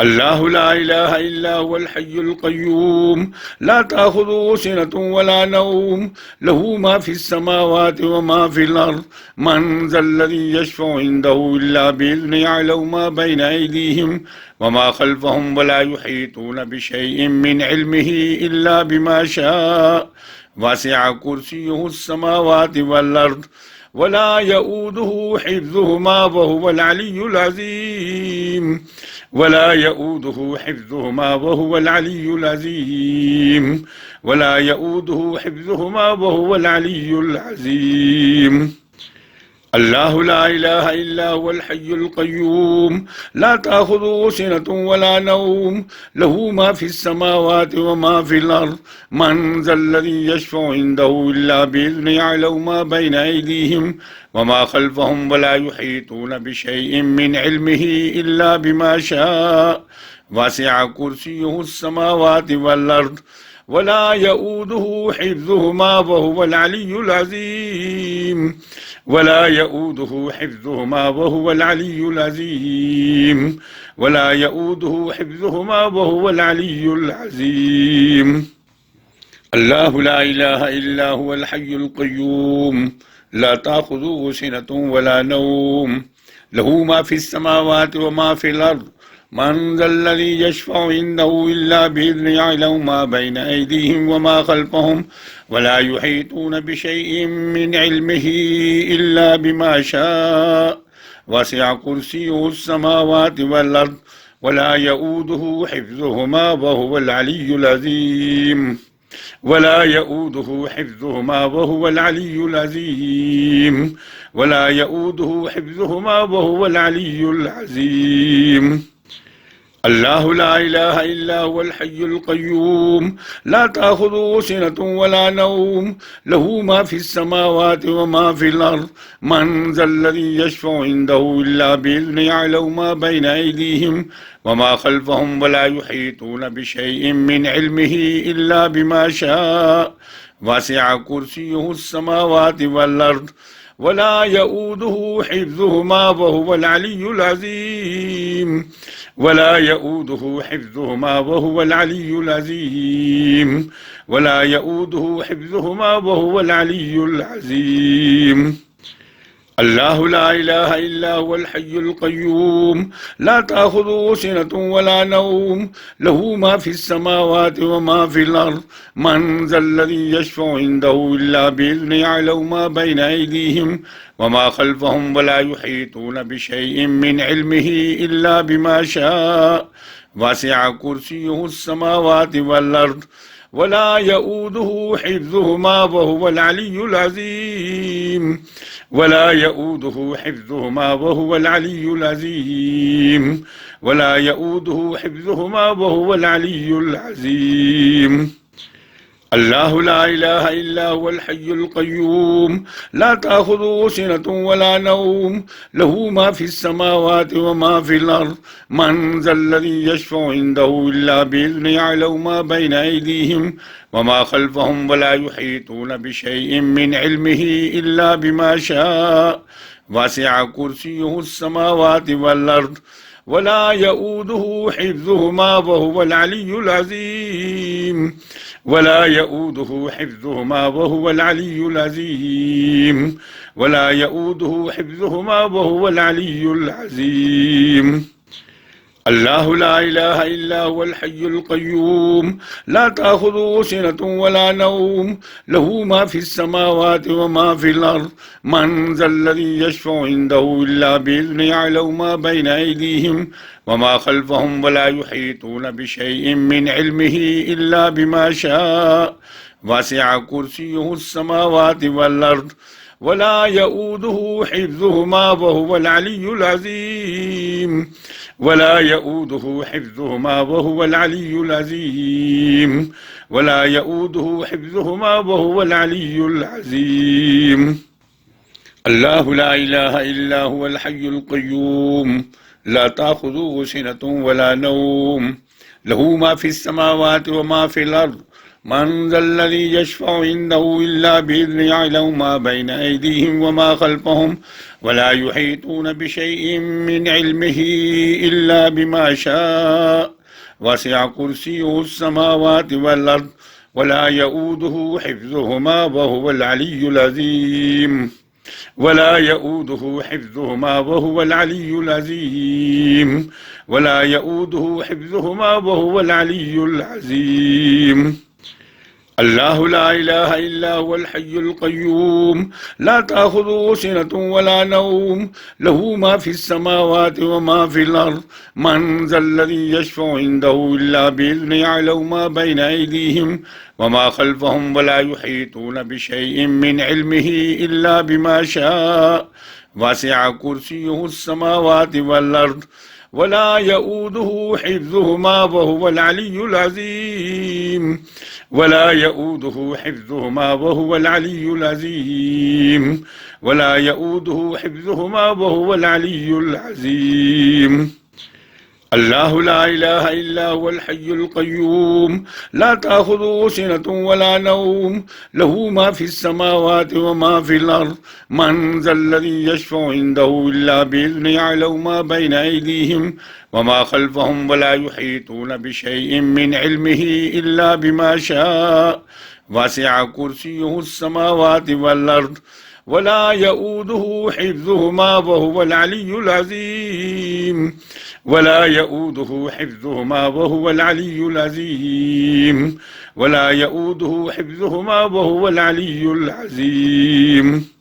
الله لا إله إلا هو الحي القيوم لا تأخذه سنة ولا نوم له ما في السماوات وما في الأرض من ذا الذي يشفع عنده إلا بإذنه يعلم ما بين أيديهم وما خلفهم ولا يحيطون بشيء من علمه إلا بما شاء وسع كرسيه السماوات والأرض ولا يؤوده حفظهما وهو العلي العظيم ولا يؤوده حفظهما وهو العلي العظيم ولا يؤوده حفظهما وهو العلي العظيم. الله لا إله إلا هو الحي القيوم لا تأخذه سنة ولا نوم له ما في السماوات وما في الأرض من ذا الذي يشفع عنده إلا بإذنه يعلم ما بين أيديهم وما خلفهم ولا يحيطون بشيء من علمه إلا بما شاء وسع كرسيه السماوات والأرض ولا يؤوده حفظهما وهو العلي العظيم ولا يؤوده حفظهما وهو العلي العظيم ولا يؤوده حفظهما وهو العلي العظيم. الله لا إله إلا هو الحي القيوم لا تأخذه سنة ولا نوم له ما في السماوات وما في الأرض من ذا الذي يشفع عنده إلا بإذنه يعلم ما بين أيديهم وما خلفهم ولا يحيطون بشيء من علمه إلا بما شاء وسع كرسيه السماوات والأرض ولا يؤوده حفظهما وهو العلي العظيم ولا يؤوده حفظهما وهو العلي العظيم ولا يؤوده حفظهما وهو العلي العظيم. الله لا إله إلا هو الحي القيوم لا تأخذه سنة ولا نوم له ما في السماوات وما في الأرض من ذا الذي يشفع عنده إلا بإذنه يعلم ما بين أيديهم وما خلفهم ولا يحيطون بشيء من علمه إلا بما شاء وسع كرسيه السماوات والأرض ولا يؤوده حفظهما وهو العلي العظيم ولا يؤوده حفظهما وهو العلي العظيم ولا يؤوده حفظهما وهو العلي العظيم. الله لا إله إلا هو الحي القيوم لا تأخذه سنة ولا نوم له ما في السماوات وما في الأرض من ذا الذي يشفع عنده إلا بإذنه يعلم ما بين أيديهم وما خلفهم ولا يحيطون بشيء من علمه إلا بما شاء وسع كرسيه السماوات والأرض ولا يؤوده حفظهما وهو العلي العظيم ولا يؤوده حفظهما وهو العلي العظيم ولا يؤوده حفظهما وهو العلي العظيم. الله لا إله إلا هو الحي القيوم لا تأخذه سنة ولا نوم له ما في السماوات وما في الأرض من ذا الذي يشفع عنده إلا بإذنه يعلم ما بين أيديهم وما خلفهم ولا يحيطون بشيء من علمه إلا بما شاء وسع كرسيه السماوات والأرض ولا يؤوده حفظهما وهو العلي العظيم ولا يؤوده حفظهما وهو العلي العظيم ولا يؤوده حفظهما وهو العلي العظيم. الله لا إله إلا هو الحي القيوم لا تأخذه سنة ولا نوم له ما في السماوات وما في الأرض من ذا الذي يشفع عنده إلا بإذنه يعلم ما بين أيديهم وما خلفهم ولا يحيطون بشيء من علمه إلا بما شاء وسع كرسيه السماوات والأرض ولا يؤوده حفظهما وهو العلي العظيم ولا يؤوده حفظهما وهو العلي العظيم ولا يؤوده حفظهما وهو العلي العظيم. الله لا إله إلا هو الحي القيوم لا تأخذه سنة ولا نوم له ما في السماوات وما في الأرض من ذا الذي يشفع عنده إلا بإذنه يعلم ما بين أيديهم وما خلفهم ولا يحيطون بشيء من علمه إلا بما شاء وسع كرسيه السماوات والأرض ولا يؤوده حفظهما وهو العلي العظيم ولا يؤوده حفظهما وهو العلي العظيم ولا يؤوده حفظهما وهو العلي العظيم الله لا إله إلا هو الحي القيوم لا تأخذه سنة ولا نوم له ما في السماوات وما في الأرض من ذا الذي يشفع عنده إلا بإذنه يعلم ما بين أيديهم وما خلفهم ولا يحيطون بشيء من علمه إلا بما شاء وسع كرسيه السماوات والأرض ولا يؤوده حفظهما وهو العلي العظيم ولا يؤوده حفظهما وهو العلي العظيم ولا يؤوده حفظهما وهو العلي العظيم الله لا إله إلا هو الحي القيوم لا تأخذه سنة ولا نوم له ما في السماوات وما في الأرض من ذا الذي يشفع عنده إلا بإذنه يعلم ما بين أيديهم وما خلفهم ولا يحيطون بشيء من علمه إلا بما شاء وسع كرسيه السماوات والأرض ولا يؤوده حفظهما وهو العلي العظيم ولا يؤوده حفظهما وهو العلي العظيم ولا يؤوده حفظهما وهو العلي العظيم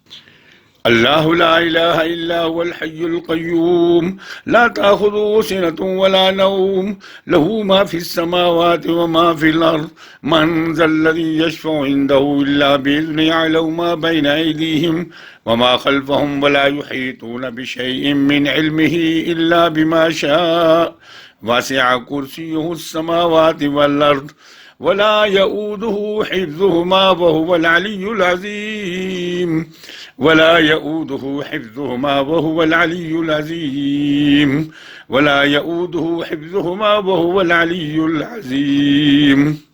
الله لا إله إلا هو الحي القيوم لا تأخذه سنة ولا نوم له ما في السماوات وما في الأرض من ذا الذي يشفع عنده إلا بإذنه يعلم ما بين أيديهم وما خلفهم ولا يحيطون بشيء من علمه إلا بما شاء وسع كرسيه السماوات والأرض ولا يؤوده حفظهما وهو العلي العظيم ولا يؤوده حفظهما وهو العلي العظيم ولا يؤوده حفظهما وهو العلي العظيم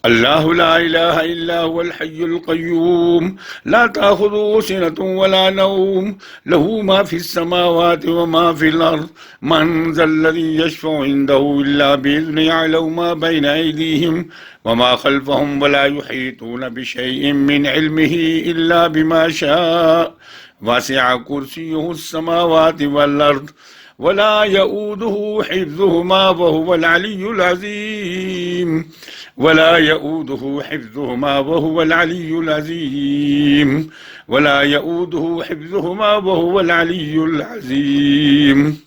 الله لا إله إلا هو الحي القيوم لا تأخذه سنة ولا نوم له ما في السماوات وما في الأرض من ذا الذي يشفع عنده إلا بإذنه يعلم ما بين أيديهم وما خلفهم ولا يحيطون بشيء من علمه إلا بما شاء وسع كرسيه السماوات والأرض ولا يؤوده حفظهما وهو العلي العظيم ولا يؤوده حفظهما وهو العلي العظيم ولا يؤوده حفظهما وهو العلي العظيم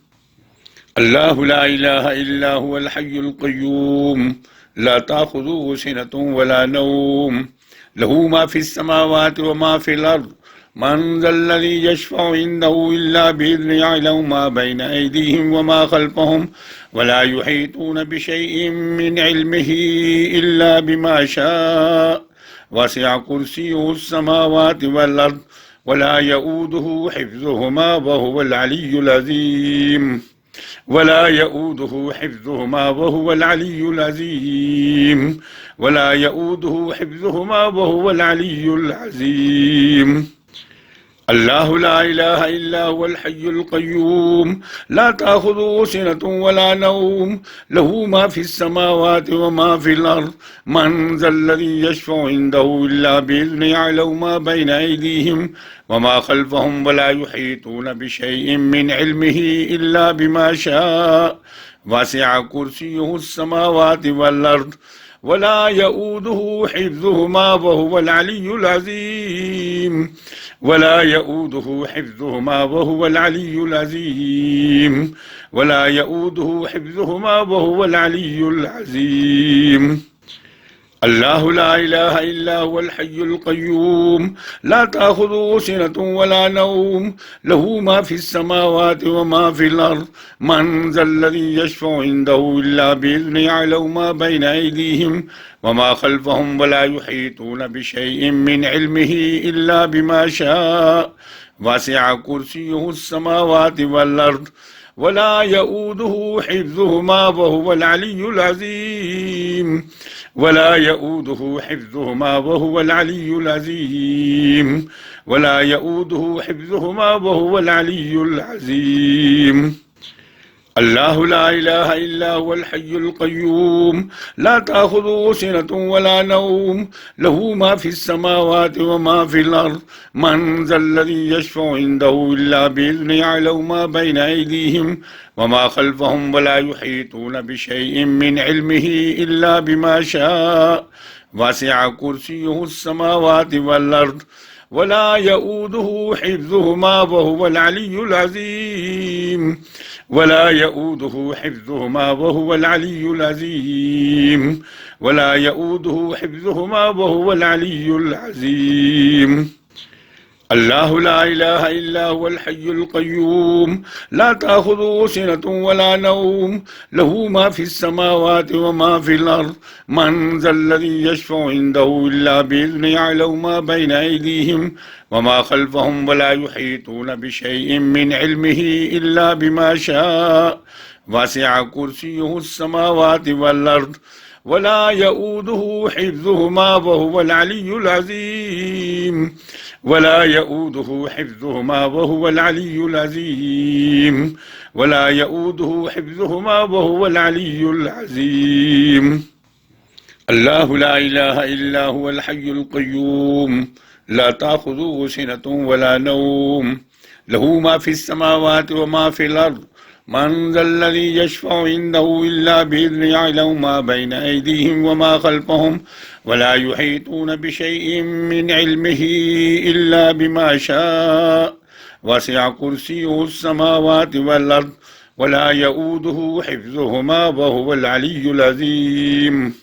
الله لا إله إلا هو الحي القيوم لا تأخذه سنة ولا نوم له ما في السماوات وما في الأرض من ذا الذي يشفع عنده إلا بإذنه يعلم ما بين أيديهم وما خلفهم ولا يحيطون بشيء من علمه إلا بما شاء وسع كرسيه السماوات والأرض ولا يؤوده حفظهما وهو العلي العظيم ولا يؤوده حفظهما وهو العلي العظيم ولا يؤوده حفظهما وهو العلي العظيم الله لا إله إلا هو الحي القيوم لا تأخذه سنة ولا نوم له ما في السماوات وما في الأرض من ذا الذي يشفع عنده إلا بإذنه يعلم ما بين أيديهم وما خلفهم ولا يحيطون بشيء من علمه إلا بما شاء وسع كرسيه السماوات والأرض ولا يؤوده حفظهما وهو العلي العظيم ولا يؤوده حفظهما وهو العلي العظيم ولا يؤوده حفظهما وهو العلي العظيم الله لا إله إلا هو الحي القيوم لا تأخذه سنة ولا نوم له ما في السماوات وما في الأرض من ذا الذي يشفع عنده إلا بإذنه يعلم ما بين أيديهم وما خلفهم ولا يحيطون بشيء من علمه إلا بما شاء وسع كرسيه السماوات والأرض ولا يؤوده حفظهما وهو العلي العظيم ولا يؤوده حفظهما وهو العلي العظيم ولا يؤوده حفظهما وهو العلي العظيم الله لا إله إلا هو الحي القيوم لا تأخذه سنة ولا نوم له ما في السماوات وما في الأرض من ذا الذي يشفع عنده إلا بإذنه يعلم ما بين أيديهم وما خلفهم ولا يحيطون بشيء من علمه إلا بما شاء وسع كرسيه السماوات والأرض ولا يؤوده حفظهما وهو العلي العظيم ولا يؤوده حفظهما وهو العلي العظيم ولا يؤوده حفظهما وهو العلي العظيم الله لا إله إلا هو الحي القيوم لا تأخذه سنة ولا نوم له ما في السماوات وما في الأرض من ذا الذي يشفع عنده إلا بإذنه يعلم ما بين أيديهم وما خلفهم ولا يحيطون بشيء من علمه إلا بما شاء وسع كرسيه السماوات والأرض ولا يؤوده حفظهما وهو العلي العظيم ولا يؤوده حفظهما وهو العلي العظيم ولا يؤوده حفظهما وهو العلي العظيم الله لا إله إلا هو الحي القيوم لا تأخذه سنة ولا نوم له ما في السماوات وما في الأرض من ذا الذي يشفع عنده إلا بإذنه يعلم ما بين أيديهم وما خلفهم ولا يحيطون بشيء من علمه إلا بما شاء وسع كرسيه السماوات والأرض ولا يؤوده حفظهما وهو العلي العظيم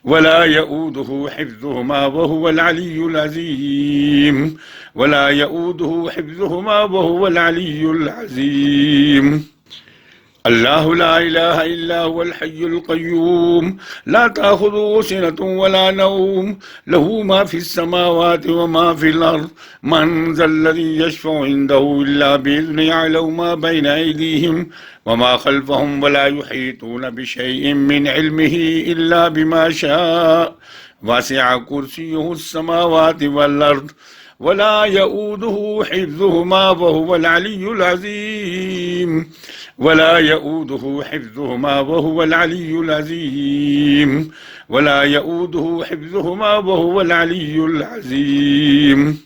ولا يؤوده حفظهما وهو العلي العظيم ولا يؤوده حفظهما وهو العلي العظيم الله لا إله إلا هو الحي القيوم لا تأخذه سنة ولا نوم له ما في السماوات وما في الأرض من ذا الذي يشفع عنده إلا بإذنه يعلم ما بين أيديهم وما خلفهم ولا يحيطون بشيء من علمه إلا بما شاء وسع كرسيه السماوات والأرض ولا يؤوده حفظهما وهو العلي العظيم ولا يؤوده حفظهما وهو العلي العظيم ولا يؤوده حفظهما وهو العلي العظيم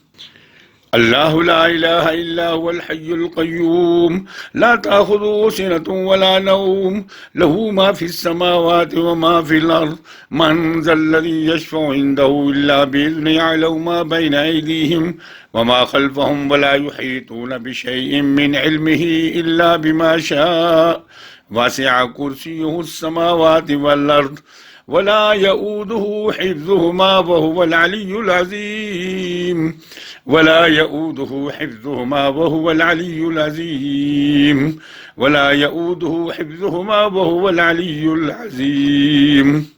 الله لا إله إلا هو الحي القيوم لا تأخذه سنة ولا نوم له ما في السماوات وما في الأرض من ذا الذي يشفع عنده إلا بإذنه يعلم ما بين أيديهم وما خلفهم ولا يحيطون بشيء من علمه إلا بما شاء وسع كرسيه السماوات والأرض ولا يؤوده حفظهما وهو العلي العظيم ولا يؤوده حفظهما وهو العلي العظيم ولا يؤوده حفظهما وهو العلي العظيم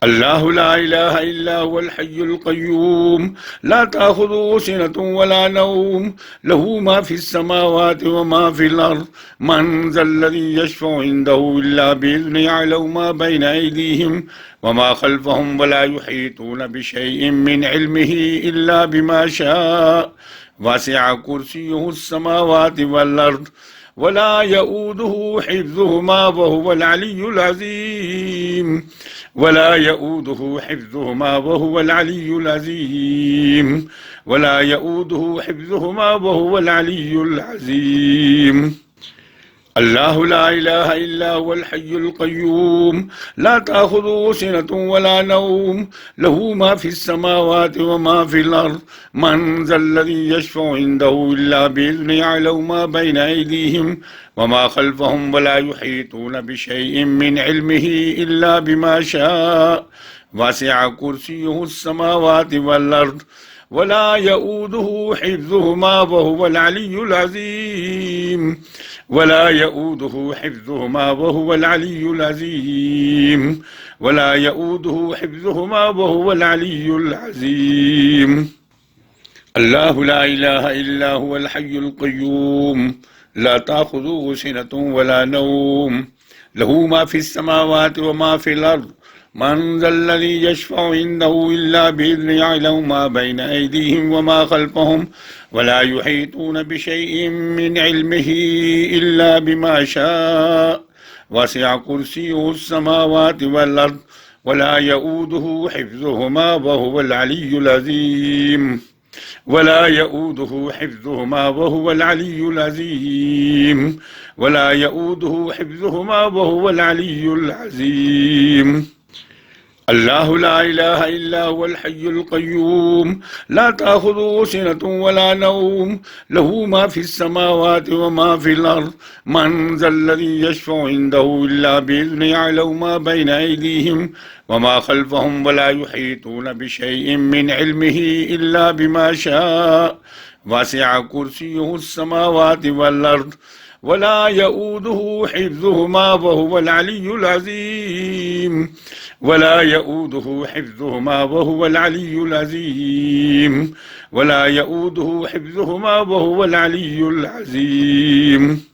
الله لا إله إلا هو الحي القيوم لا تأخذه سنة ولا نوم له ما في السماوات وما في الأرض من ذا الذي يشفع عنده إلا بإذنه يعلم ما بين أيديهم وما خلفهم ولا يحيطون بشيء من علمه إلا بما شاء وسع كرسيه السماوات والأرض ولا يؤوده حفظهما وهو العلي العظيم ولا يؤوده حفظهما وهو العلي العظيم ولا يؤوده حفظهما وهو العلي العظيم الله لا إله إلا هو الحي القيوم لا تأخذه سنة ولا نوم له ما في السماوات وما في الأرض من ذا الذي يشفع عنده إلا بإذنه يعلم ما بين أيديهم وما خلفهم ولا يحيطون بشيء من علمه إلا بما شاء وسع كرسيه السماوات والأرض ولا يؤوده حفظهما وهو العلي العظيم ولا يؤوده حفظهما وهو العلي العظيم ولا يؤوده حفظهما وهو العلي العظيم الله لا إله إلا هو الحي القيوم لا تأخذه سنة ولا نوم له ما في السماوات وما في الأرض من ذا الذي يشفع عنده إلا بإذنه يعلم ما بين أيديهم وما خلفهم ولا يحيطون بشيء من علمه إلا بما شاء وسع كرسيه السماوات والأرض ولا يؤوده حفظهما وهو العلي العظيم ولا يؤوده حفظهما وهو العلي العظيم ولا يؤوده حفظهما وهو العلي العظيم الله لا إله إلا هو الحي القيوم لا تأخذه سنة ولا نوم له ما في السماوات وما في الأرض من ذا الذي يشفع عنده إلا بإذنه يعلم ما بين أيديهم وما خلفهم ولا يحيطون بشيء من علمه إلا بما شاء وسع كرسيه السماوات والأرض ولا يؤوده حفظهما وهو العلي العظيم ولا يؤوده حفظهما وهو العلي العظيم ولا يؤوده حفظهما وهو العلي العظيم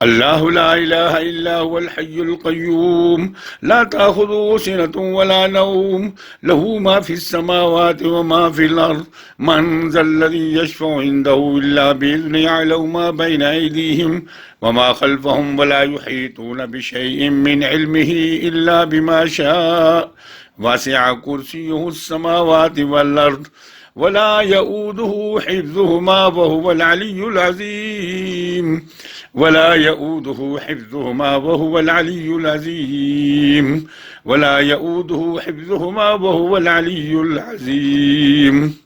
الله لا إله إلا هو الحي القيوم لا تأخذه سنة ولا نوم له ما في السماوات وما في الأرض من ذا الذي يشفع عنده إلا بإذنه يعلم ما بين أيديهم وما خلفهم ولا يحيطون بشيء من علمه إلا بما شاء وسع كرسيه السماوات والأرض ولا يؤوده حفظهما وهو العلي العظيم ولا يؤوده حفظهما وهو العلي العظيم ولا يؤوده حفظهما وهو العلي العظيم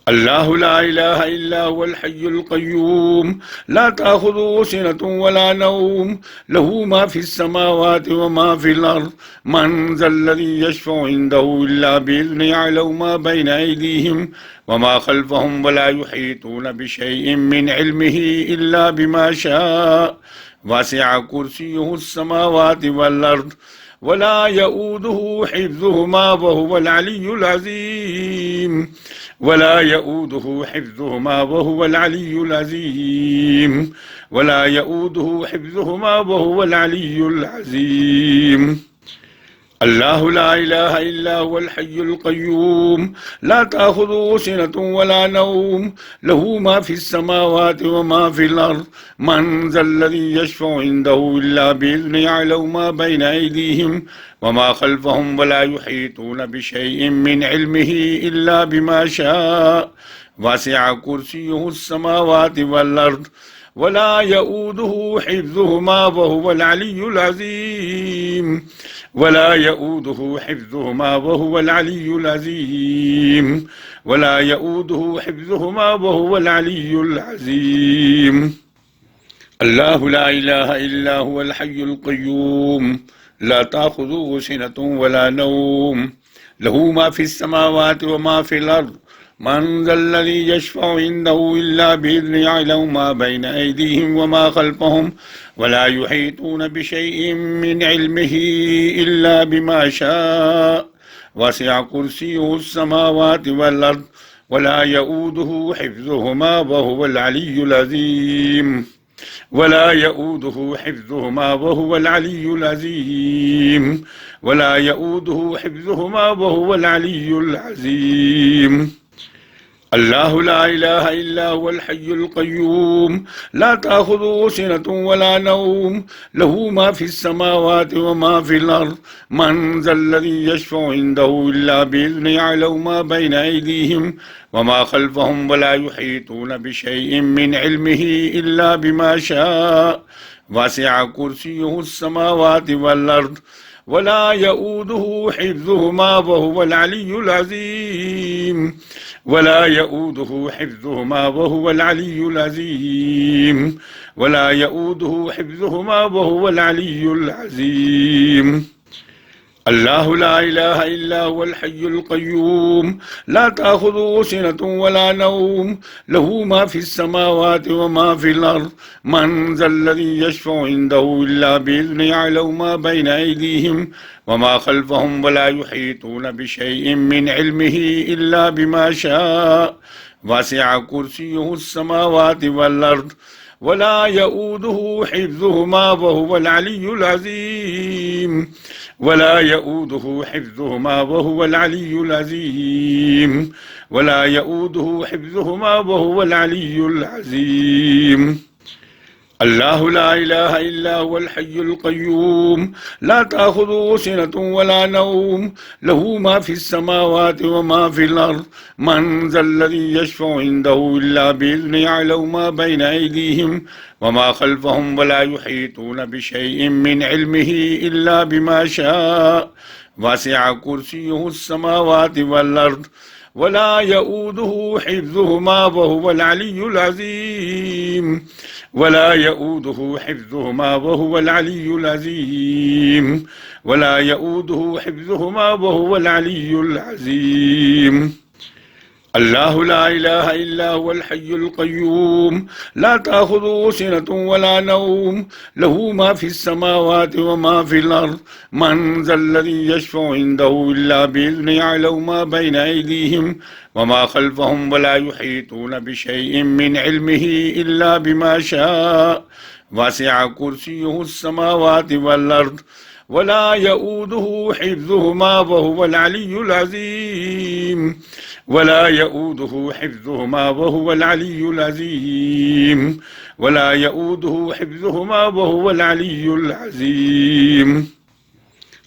الله لا إله إلا هو الحي القيوم لا تأخذه سنة ولا نوم له ما في السماوات وما في الأرض من ذا الذي يشفع عنده إلا بإذنه يعلم ما بين أيديهم وما خلفهم ولا يحيطون بشيء من علمه إلا بما شاء وسع كرسيه السماوات والأرض ولا يؤوده حفظهما وهو العلي العظيم ولا يؤوده حفظهما وهو العلي العظيم ولا يؤوده حفظهما وهو العلي العظيم الله لا إله إلا هو الحي القيوم لا تأخذه سنة ولا نوم له ما في السماوات وما في الأرض من ذا الذي يشفع عنده إلا بإذنه يعلم ما بين أيديهم وما خلفهم ولا يحيطون بشيء من علمه إلا بما شاء وسع كرسيه السماوات والأرض ولا يؤوده حفظهما وهو العلي العظيم ولا يؤوده حفظهما وهو العلي العظيم ولا يؤوده حفظهما وهو العلي العظيم الله لا إله إلا هو الحي القيوم لا تأخذه سنة ولا نوم له ما في السماوات وما في الأرض من ذا الذي يشفع عنده إلا بإذنه يعلم ما بين أيديهم وما خلفهم ولا يحيطون بشيء من علمه إلا بما شاء وسع كرسيه السماوات والأرض ولا يؤوده حفظهما وهو العلي العظيم ولا يؤوده حفظهما وهو العلي العظيم ولا يؤوده حفظهما وهو العلي العظيم الله لا إله إلا هو الحي القيوم لا تأخذه سنة ولا نوم له ما في السماوات وما في الأرض من ذا الذي يشفع عنده إلا بإذنه يعلم ما بين أيديهم وما خلفهم ولا يحيطون بشيء من علمه إلا بما شاء وسع كرسيه السماوات والأرض ولا يؤوده حفظهما وهو العلي العظيم ولا يؤوده حفظهما وهو العلي العظيم ولا يؤوده حفظهما وهو العلي العظيم الله لا إله إلا هو الحي القيوم لا تأخذه سنة ولا نوم له ما في السماوات وما في الأرض من ذا الذي يشفع عنده إلا بإذنه يعلم ما بين أيديهم وما خلفهم ولا يحيطون بشيء من علمه إلا بما شاء وسع كرسيه السماوات والأرض ولا يؤوده حفظهما وهو العلي العظيم ولا يؤوده حفظهما وهو العلي العظيم ولا يؤوده حفظهما وهو العلي العظيم. الله لا إله إلا هو الحي القيوم لا تأخذه سنة ولا نوم له ما في السماوات وما في الأرض من ذا الذي يشفع عنده إلا بإذنه يعلم ما بين أيديهم وما خلفهم ولا يحيطون بشيء من علمه إلا بما شاء وسع كرسيه السماوات والأرض ولا يؤوده حفظهما وهو العلي العظيم ولا يؤوده حفظهما وهو العلي العظيم ولا يؤوده حفظهما وهو العلي العظيم. الله لا إله إلا هو الحي القيوم لا تأخذه سنة ولا نوم له ما في السماوات وما في الأرض من ذا الذي يشفع عنده إلا بإذنه يعلم ما بين أيديهم وما خلفهم ولا يحيطون بشيء من علمه إلا بما شاء وسع كرسيه السماوات والأرض ولا يؤوده حفظهما وهو العلي العظيم ولا يؤوده حفظهما وهو العلي العظيم ولا يؤوده حفظهما وهو العلي العظيم.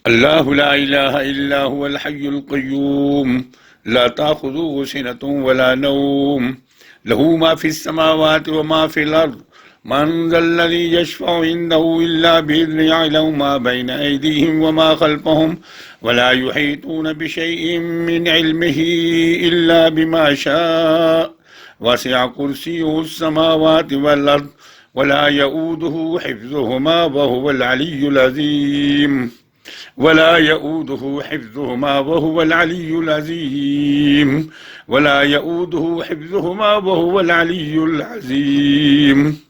الله لا إله إلا هو الحي القيوم لا تأخذه سنة ولا نوم له ما في السماوات وما في الأرض من ذا الذي يشفع عنده إلا بإذنه يعلم ما بين أيديهم وما خلفهم ولا يحيطون بشيء من علمه إلا بما شاء وسع كرسيه السماوات والأرض ولا يؤوده حفظهما وهو العلي العظيم ولا يؤوده حفظهما وهو العلي العظيم ولا يؤوده حفظهما وهو العلي العظيم.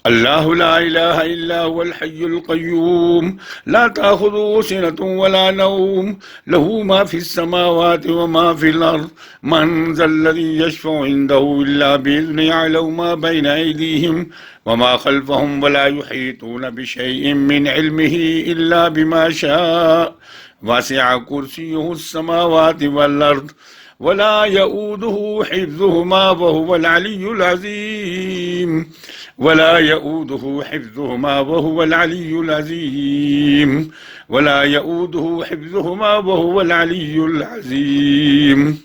الله لا إله إلا هو الحي القيوم لا تأخذه سنة ولا نوم له ما في السماوات وما في الأرض من ذا الذي يشفع عنده إلا بإذنه يعلم ما بين أيديهم وما خلفهم ولا يحيطون بشيء من علمه إلا بما شاء وسع كرسيه السماوات والأرض ولا يؤوده حفظهما وهو العلي العظيم ولا يؤوده حفظهما وهو العلي العظيم ولا يؤوده حفظهما وهو العلي العظيم.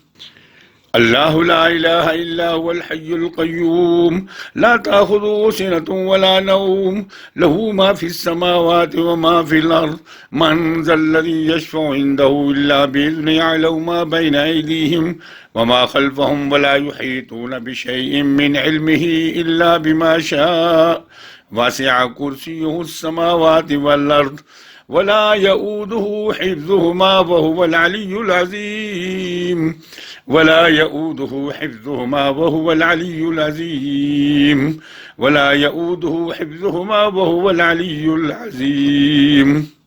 الله لا إله إلا هو الحي القيوم لا تأخذه سنة ولا نوم له ما في السماوات وما في الأرض من ذا الذي يشفع عنده إلا بإذنه يعلم ما بين أيديهم وما خلفهم ولا يحيطون بشيء من علمه إلا بما شاء وسع كرسيه السماوات والأرض ولا يؤوده حفظهما وهو العلي العظيم ولا يؤوده حفظهما وهو العلي العظيم ولا يؤوده حفظهما وهو العلي العظيم.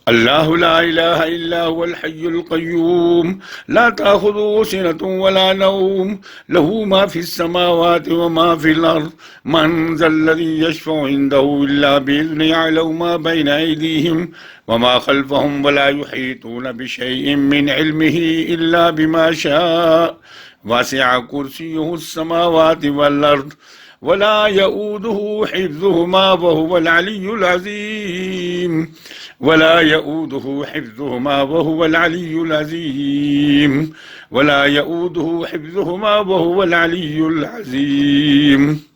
الله لا إله إلا هو الحي القيوم لا تأخذه سنة ولا نوم له ما في السماوات وما في الأرض من ذا الذي يشفع عنده إلا بإذنه يعلم ما بين أيديهم وما خلفهم ولا يحيطون بشيء من علمه إلا بما شاء وسع كرسيه السماوات والأرض ولا يؤوده حفظهما وهو العلي العظيم ولا يؤوده حفظهما وهو العلي العظيم ولا يؤوده حفظهما وهو العلي العظيم.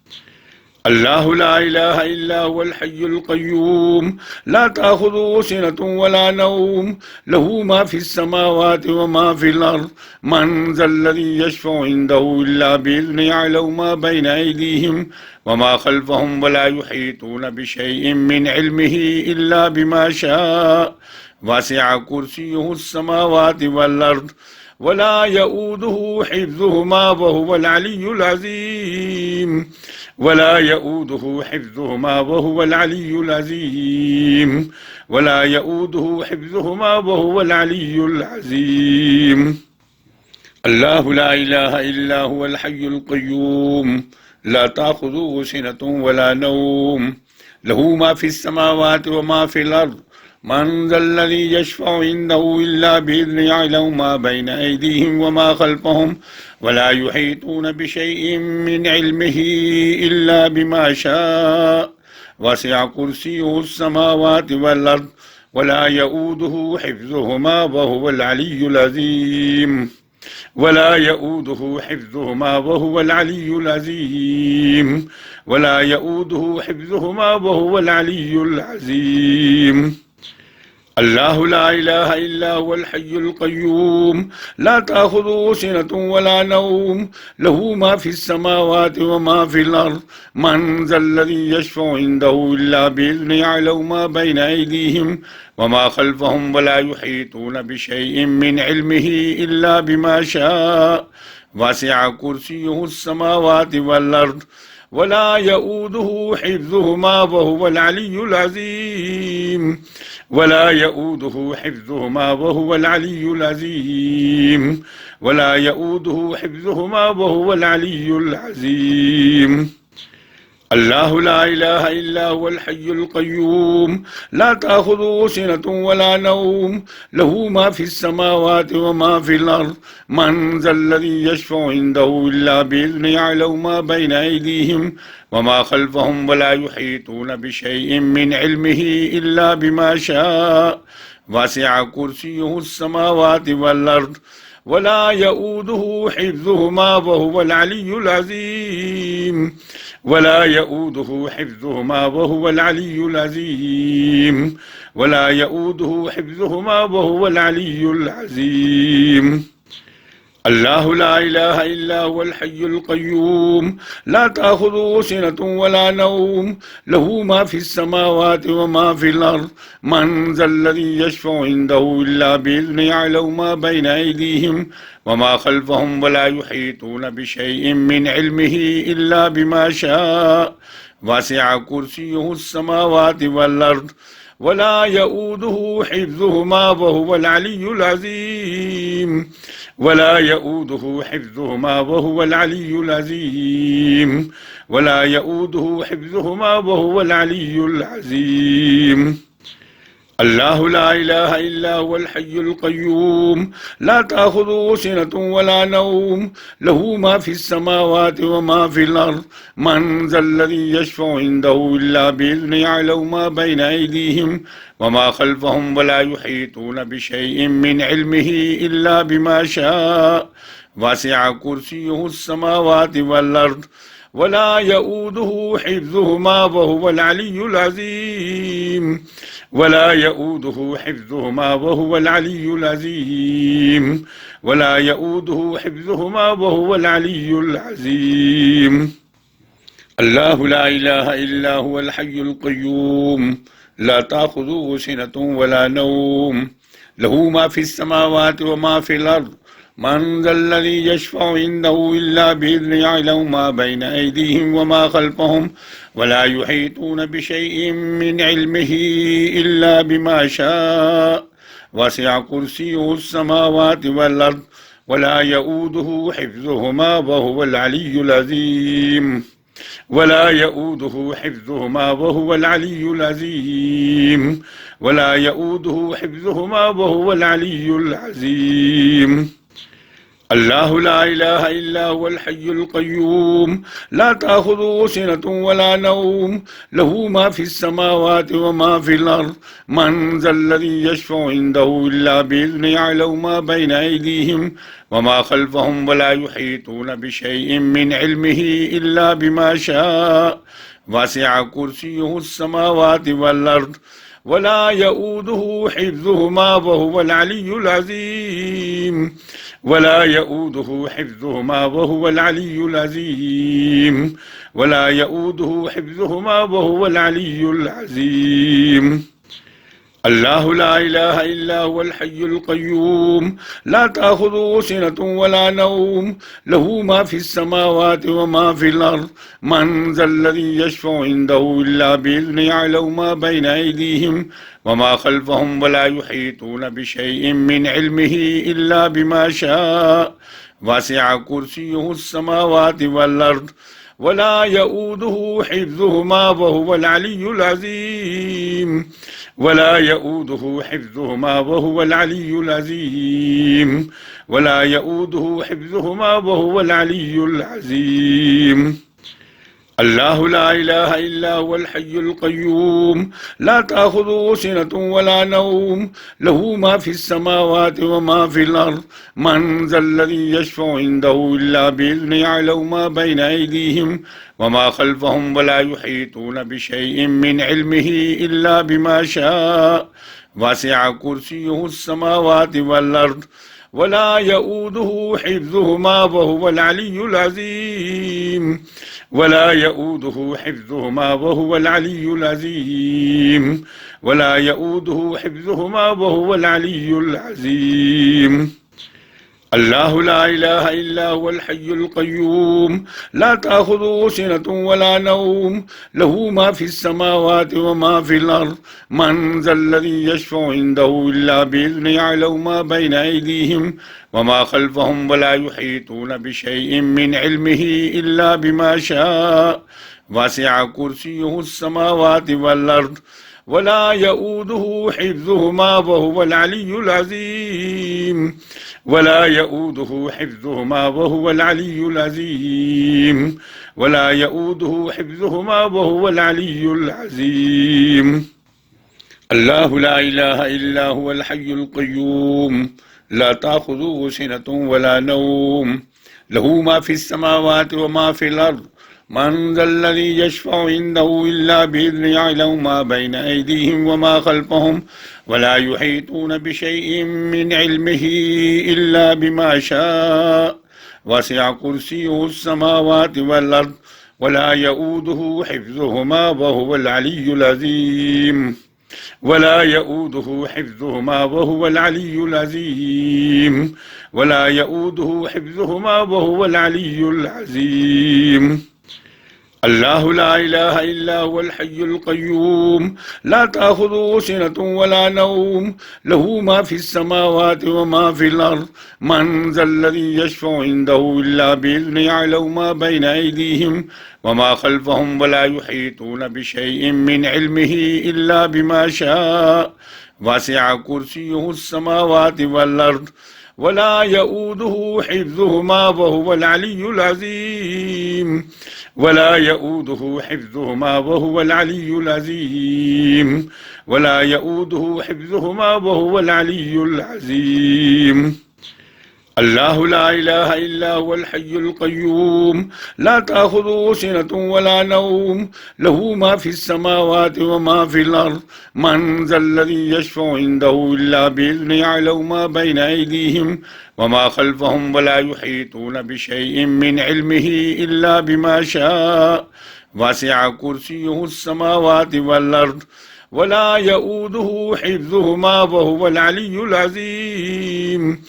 الله لا إله إلا هو الحي القيوم لا تأخذه سنة ولا نوم له ما في السماوات وما في الأرض من ذا الذي يشفع عنده إلا بإذنه يعلم ما بين أيديهم وما خلفهم ولا يحيطون بشيء من علمه إلا بما شاء وسع كرسيه السماوات والأرض ولا يؤوده حفظهما وهو العلي العظيم ولا يؤوده حفظهما وهو العلي العظيم ولا يؤوده حفظهما وهو العلي العظيم. الله لا إله إلا هو الحي القيوم لا تأخذه سنة ولا نوم له ما في السماوات وما في الأرض من ذا الذي يشفع عنده إلا بإذنه يعلم ما بين أيديهم وما خلفهم ولا يحيطون بشيء من علمه إلا بما شاء وسع كرسيه السماوات والأرض ولا يؤوده حفظهما وهو العلي العظيم ولا يؤوده حفظهما وهو العلي العظيم ولا يؤوده حفظهما وهو العلي العظيم الله لا إله إلا هو الحي القيوم لا تأخذه سنة ولا نوم له ما في السماوات وما في الأرض من ذا الذي يشفع عنده إلا بإذنه يعلم ما بين أيديهم وما خلفهم ولا يحيطون بشيء من علمه إلا بما شاء وسع كرسيه السماوات والأرض ولا يؤوده حفظهما وهو العلي العظيم ولا يؤوده حفظهما وهو العلي العظيم ولا يؤوده حفظهما وهو العلي العظيم الله لا إله إلا هو الحي القيوم لا تأخذه سنة ولا نوم له ما في السماوات وما في الأرض من ذا الذي يشفع عنده إلا بإذنه يعلم ما بين أيديهم وما خلفهم ولا يحيطون بشيء من علمه إلا بما شاء وسع كرسيه السماوات والأرض ولا يؤوده حفظهما وهو العلي العظيم ولا يؤوده حفظهما وهو العلي العظيم ولا يؤوده حفظهما وهو العلي العظيم الله لا إله إلا هو الحي القيوم لا تأخذه سنة ولا نوم له ما في السماوات وما في الأرض من ذا الذي يشفع عنده إلا بإذنه يعلم ما بين أيديهم وما خلفهم ولا يحيطون بشيء من علمه إلا بما شاء وسع كرسيه السماوات والأرض ولا يؤوده حفظهما وهو العلي العظيم ولا يؤوده حفظهما وهو العلي العظيم ولا يؤوده حفظهما وهو العلي العظيم الله لا إله إلا هو الحي القيوم لا تأخذه سنة ولا نوم له ما في السماوات وما في الأرض من ذا الذي يشفع عنده إلا بإذنه يعلم ما بين أيديهم وما خلفهم ولا يحيطون بشيء من علمه إلا بما شاء وسع كرسيه السماوات والأرض ولا يؤوده حفظهما وهو العلي العظيم ولا يؤوده حفظهما وهو العلي العظيم ولا يؤوده حفظهما وهو العلي العظيم الله لا إله إلا هو الحي القيوم لا تأخذه سنة ولا نوم له ما في السماوات وما في الأرض من ذا الذي يشفع عنده إلا بإذنه يعلم ما بين أيديهم وما خلفهم ولا يحيطون بشيء من علمه إلا بما شاء وسع كرسيه السماوات والأرض ولا يؤوده حفظهما وهو العلي العظيم ولا يؤوده حفظهما وهو العلي العظيم ولا يؤوده حفظهما وهو العلي العظيم الله لا إله إلا هو الحي القيوم لا تأخذه سنة ولا نوم له ما في السماوات وما في الأرض من ذا الذي يشفع عنده إلا بإذنه يعلم ما بين أيديهم وما خلفهم ولا يحيطون بشيء من علمه إلا بما شاء وسع كرسيه السماوات والأرض ولا يؤوده حفظهما وهو العلي العظيم ولا يؤوده حفظهما وهو العلي العظيم ولا يؤوده حفظهما وهو العلي العظيم الله لا إله إلا هو الحي القيوم لا تأخذه سنة ولا نوم له ما في السماوات وما في الأرض من ذا الذي يشفع عنده إلا بإذنه يعلم ما بين أيديهم وما خلفهم ولا يحيطون بشيء من علمه إلا بما شاء وسع كرسيه السماوات والأرض ولا يؤوده حفظهما وهو العلي العظيم ولا يؤوده حفظهما وهو العلي العظيم ولا يؤوده حفظهما وهو العلي العظيم الله لا إله إلا هو الحي القيوم لا تأخذه سنة ولا نوم له ما في السماوات وما في الأرض من ذا الذي يشفع عنده إلا بإذنه يعلم ما بين أيديهم وما خلفهم ولا يحيطون بشيء من علمه إلا بما شاء وسع كرسيه السماوات والأرض ولا يؤوده حفظهما وهو العلي العظيم ولا يؤوده حفظهما وهو العلي العظيم ولا يؤوده حفظهما وهو العلي العظيم الله لا إله إلا هو الحي القيوم لا تأخذه سنة ولا نوم له ما في السماوات وما في الأرض من ذا الذي يشفع عنده إلا بإذنه يعلم ما بين أيديهم وما خلفهم ولا يحيطون بشيء من علمه إلا بما شاء وسع كرسيه السماوات والأرض ولا يؤوده حفظهما وهو العلي العظيم ولا يؤوده حفظهما وهو العلي العظيم ولا يؤوده حفظهما وهو العلي العظيم الله لا إله إلا هو الحي القيوم لا تأخذه سنة ولا نوم له ما في السماوات وما في الأرض من ذا الذي يشفع عنده إلا بإذنه يعلم ما بين أيديهم وما خلفهم ولا يحيطون بشيء من علمه إلا بما شاء وسع كرسيه السماوات والأرض ولا يؤوده حفظهما وهو العلي العظيم ولا يؤوده حفظهما وهو العلي العظيم ولا يؤوده حفظهما وهو العلي العظيم الله لا إله إلا هو الحي القيوم لا تأخذه سنة ولا نوم له ما في السماوات وما في الأرض من ذا الذي يشفع عنده إلا بإذنه يعلم ما بين أيديهم وما خلفهم ولا يحيطون بشيء من علمه إلا بما شاء وسع كرسيه السماوات والأرض ولا يؤوده حفظهما وهو العلي العظيم ولا يؤوده حفظهما وهو العلي العظيم ولا يؤوده حفظهما وهو العلي العظيم الله لا إله إلا هو الحي القيوم لا تأخذه سنة ولا نوم له ما في السماوات وما في الأرض من ذا الذي يشفع عنده إلا بإذنه يعلم ما بين أيديهم وما خلفهم ولا يحيطون بشيء من علمه إلا بما شاء وسع كرسيه السماوات والأرض ولا يؤوده حفظهما وهو العلي العظيم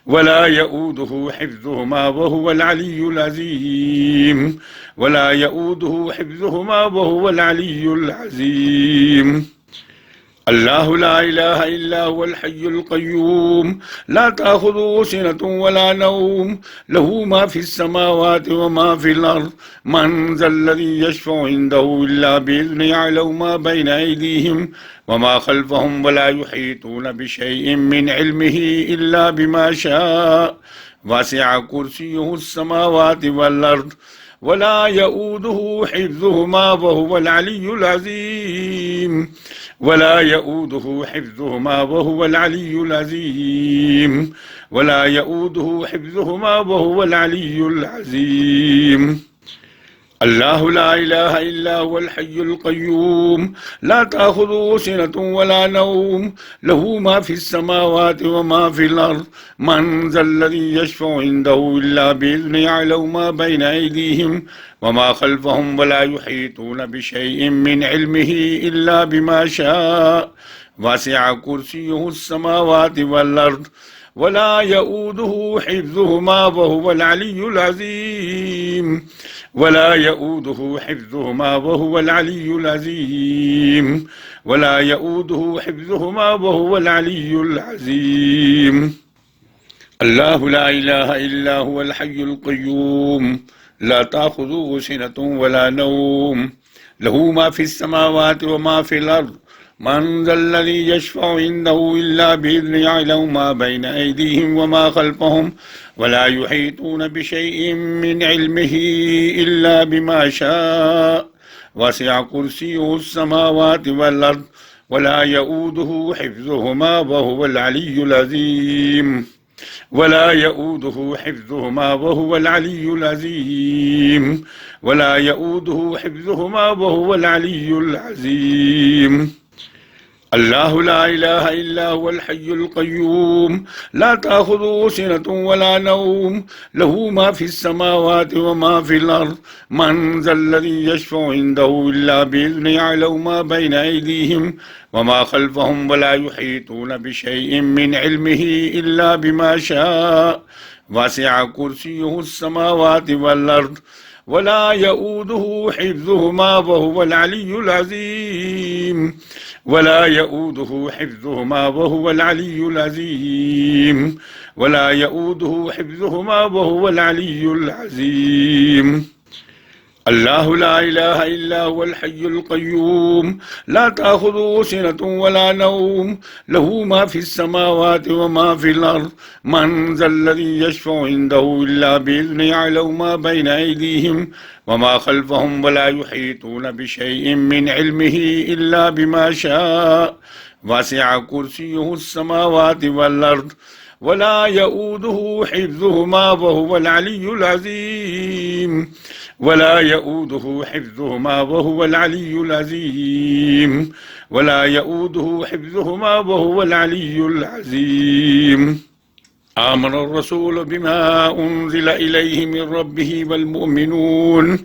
ولا يؤوده حفظهما وهو العلي العظيم ولا يؤوده حفظهما وهو العلي العظيم الله لا إله إلا هو الحي القيوم لا تأخذه سنة ولا نوم له ما في السماوات وما في الأرض من ذا الذي يشفع عنده إلا بإذنه يعلم ما بين أيديهم وما خلفهم ولا يحيطون بشيء من علمه إلا بما شاء وسع كرسيه السماوات والأرض ولا يؤوده حفظهما وهو العلي العظيم ولا يؤوده حفظهما وهو العلي العظيم ولا يؤوده حفظهما وهو العلي العظيم الله لا إله إلا هو الحي القيوم لا تأخذه سنة ولا نوم له ما في السماوات وما في الأرض من ذا الذي يشفع عنده إلا بإذنه يعلم ما بين أيديهم وما خلفهم ولا يحيطون بشيء من علمه إلا بما شاء وسع كرسيه السماوات والأرض ولا يؤوده حفظهما وهو العلي العظيم ولا يؤوده حفظهما وهو العلي العظيم ولا يؤوده حفظهما وهو العلي العظيم الله لا إله إلا هو الحي القيوم لا تأخذه سنة ولا نوم له ما في السماوات وما في الأرض من ذا الذي يشفع عنده إلا بإذنه يعلم ما بين أيديهم وما خلفهم ولا يحيطون بشيء من علمه إلا بما شاء وسع كرسيه السماوات والأرض ولا يؤوده حفظهما وهو العلي العظيم ولا يؤوده حفظهما وهو العلي العظيم ولا يؤوده حفظهما وهو العلي العظيم الله لا إله إلا هو الحي القيوم لا تأخذه سنة ولا نوم له ما في السماوات وما في الأرض من ذا الذي يشفع عنده إلا بإذنه يعلم ما بين أيديهم وما خلفهم ولا يحيطون بشيء من علمه إلا بما شاء وسع كرسيه السماوات والأرض ولا يؤوده حفظهما وهو العلي العظيم ولا يؤوده حفظهما وهو العلي العظيم ولا يؤوده حفظهما وهو العلي العظيم الله لا إله إلا هو الحي القيوم لا تأخذه سنة ولا نوم له ما في السماوات وما في الأرض من ذا الذي يشفع عنده إلا بإذنه يعلم ما بين أيديهم وما خلفهم ولا يحيطون بشيء من علمه إلا بما شاء وسع كرسيه السماوات والأرض ولا يؤوده حفظهما وهو العلي العظيم ولا يؤوده حفظهما وهو العلي العظيم ولا يؤوده حفظهما وهو العلي العظيم آمن الرسول بما أنزل إليه من ربه والمؤمنون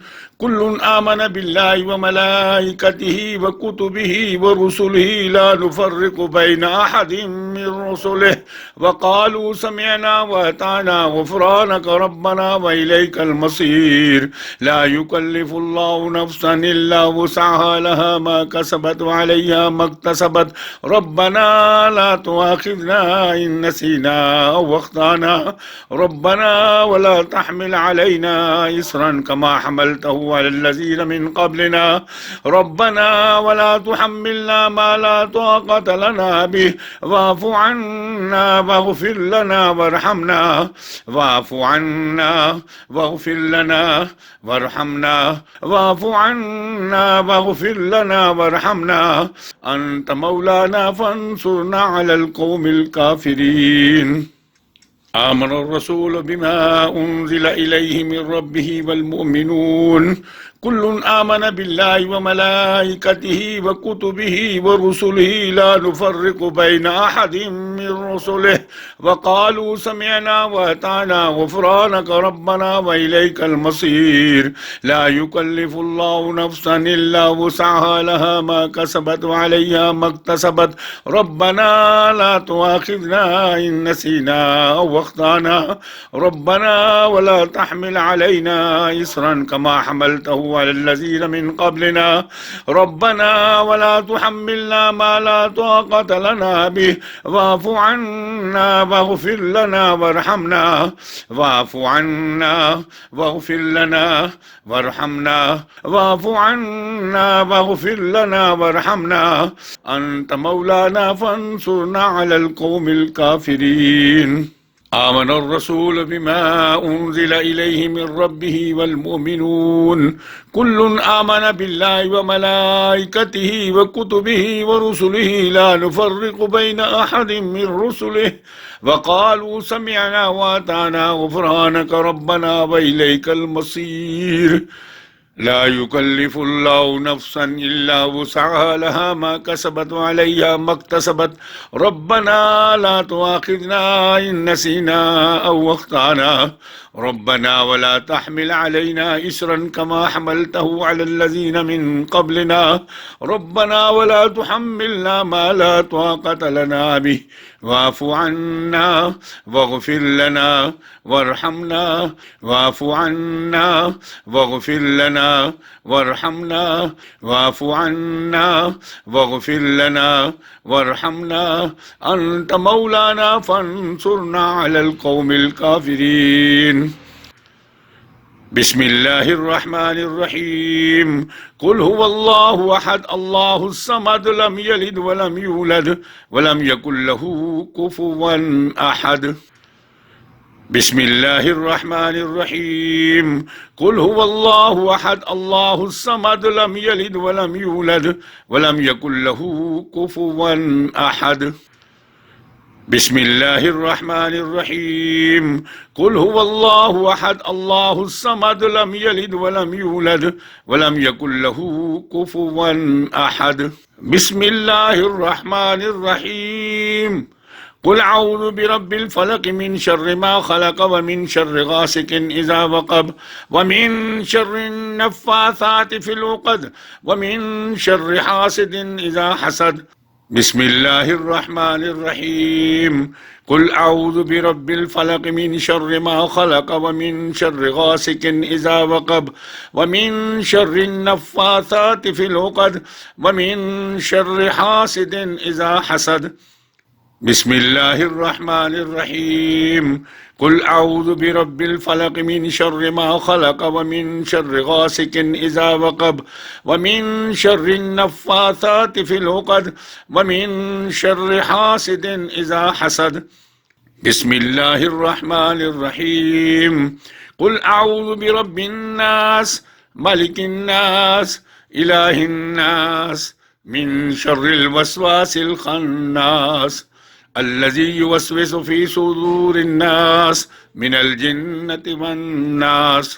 كل آمن بالله وملائكته وكتبه ورسله لا نفرق بين أحد من رسله وقالوا سمعنا وأطعنا غفرانك ربنا وإليك المصير لا يكلف الله نفسا إلا وسعها لها ما كسبت وعليها ما اكتسبت ربنا لا تؤاخذنا إن نسينا أو أخطأنا ربنا ولا تحمل علينا إصرا كما حملته على الذين من قبلنا ربنا ولا تحملنا ما لا طاقة لنا به واعف عنا واغفر لنا وارحمنا واعف عنا واغفر لنا وارحمنا واعف عنا واغفر لنا وارحمنا أنت مولانا فانصرنا على القوم الكافرين آمن الرسول بما أنزل إليه من ربه والمؤمنون كل آمن بالله وملائكته وكتبه ورسله لا نفرق بين أحد من رسله وقالوا سمعنا وأطعنا غفرانك ربنا وإليك المصير لا يكلف الله نفسا إلا وسعها لها ما كسبت وعليها ما اكتسبت ربنا لا تؤاخذنا إن نسينا أو أخطأنا ربنا ولا تحمل علينا إصرا كما حملته على الذين من قبلنا ربنا ولا تحملنا ما لا طاقة لنا به واعف عنا واغفر لنا وارحمنا واعف عنا واغفر لنا وارحمنا واعف عنا واغفر لنا وارحمنا أنت مولانا فانصرنا على القوم الكافرين آمن الرسول بما أنزل إليه من ربه والمؤمنون كل آمن بالله وملائكته وكتبه ورسله لا نفرق بين أحد من رسله وقالوا سمعنا وأطعنا غفرانك ربنا وإليك المصير ला युकल्लिफुल्लाहु नफ्सन इल्ला वुसअहा लहा मा कसबत व अलैहा मक्तसबत रब्बना ला तुआखिजना इन नसीना औ अख्ताना रब्बना वला तहमिल अलैना इसरन कमा हमलतहु अलल्लज़ीना मिन क़ब्लिना रब्बना वला तुहम्मिलना मा ला ताक़त लना बिहि वाफ़ु अन्ना वग़फ़िर लना वरहमना वाफ़ु अन्ना वग़फ़िर लना वरहमना वाफ़ु अन्ना वग़फ़िर लना वरहमना अंत मौलाना फंसुरना अलल क़ौमिल काफ़िरीन। बिस्मिल्लाहिर्रहमानिर्रहीम। कुल हुवल्लाहु अहद अल्लाहुस समद लम यलिद वलम यूलद वलम यकुल लहू कुफुवन अहद। बिस्मिल्लाहिर्रहमानिर्रहीम। कुल हुवल्लाहु अहद अल्लाहुस समद लम यलिद वलम यूलद वलम यकुल लहू कुफुवन अहद। बिस्मिल्लाहिर्रहमानिर्रहीम। कुल हुवल्लाहु अहद अल्लाहुस समद लम यलिद वलम यूलद वलम यकुल लहू कुफुवन अहद। बिस्मिल्लाहिर्रहमानिर्रहीम। कुल अऊज़ु बिरब्बिल फलक मिन शर्रि मा खलक व मिन शर्रि गासिकिन इज़ा वक़ब व मिन शर्रि नफ़्फ़ासाति फ़िल उक़द व मिन शर्रि हासिदिन इज़ा हसद। बिस्मिल्लाहिर्रहमानिर्रहीम। कुल अऊज़ु बिरब्बिल फलक मिन शर्रि मा खलक व मिन शर्रि गासिकिन इज़ा वक़ब व मिन शर्रि नफ़्फ़ासाति फ़िल उक़द व मिन शर्रि हासिदिन इज़ा हसद। बिस्मिल्लाहिर्रहमानिर्रहीम। कुल अऊज़ु बिरब्बिल फलक मिन शर्रि मा खलक व मिन शर्रि गासिकिन इज़ा वक़ब व मिन शर्रि नफ़्फ़ासाति फ़िल उक़द व मिन शर्रि हासिदिन इज़ा हसद। बिस्मिल्लाहिर्रहमानिर्रहीम। कुल अऊज़ु बिरब्बिन नास मलिकिन नास इलाहिन नास मिन शर्रिल वस्वासिल खन्नास अल्लज़ी युवस्विसु फ़ी सुदूरिन नास मिनल जिन्नति वन्नास।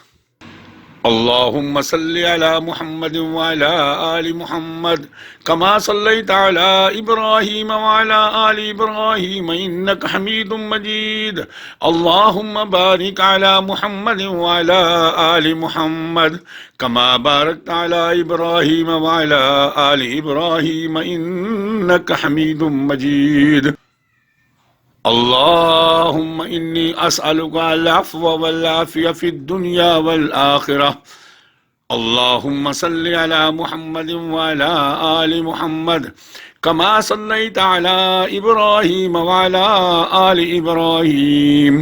अल्लाहुम्मा सल्लि अला मुहम्मद व अला आलि मुहम्मद कमा सल्लैता अला इब्राहीम व अला आलि इब्राहीम इन्नका हमीदुम मजीद। अल्लाहुम्मा बारिक अला मुहम्मद व अला आलि मुहम्मद कमा बारकता अला इब्राहीम व अला आलि इब्राहीम इन्नका हमीदुम मजीद। अल्लाहुम्मा इन्नी अस्अलुका अल अफ़्व वल आफ़िया फ़िद दुनिया वल आखिरह। अल्लाहुम्मा सल्लि अला मुहम्मद व अला आलि मुहम्मद कमा सल्लैता अला इब्राहीम व अला आलि इब्राहीम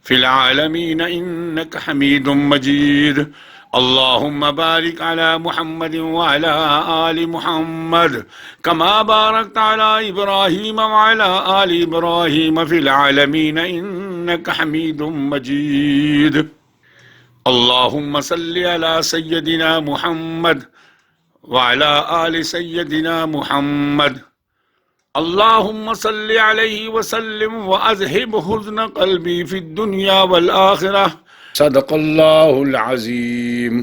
फ़िल आलमीन इन्नका हमीदुम मजीद। अल्लाहुम्मा बारिक अला मुहम्मद व अला आलि मुहम्मद कमा बारकता अला इब्राहीम व अला आलि इब्राहीम फ़िल आलमीन इन्नका हमीदुम मजीद। अल्लाहुम्मा सल्लि अला सय्यदिना मुहम्मद व अला आलि सय्यदिना मुहम्मद। अल्लाहुम्मा सल्लि अलैहि व सल्लिम व अज़हिब हुज़्न क़ल्बी फ़िद दुनिया वल आखिरह। सदक़ल्लाहुल अज़ीम।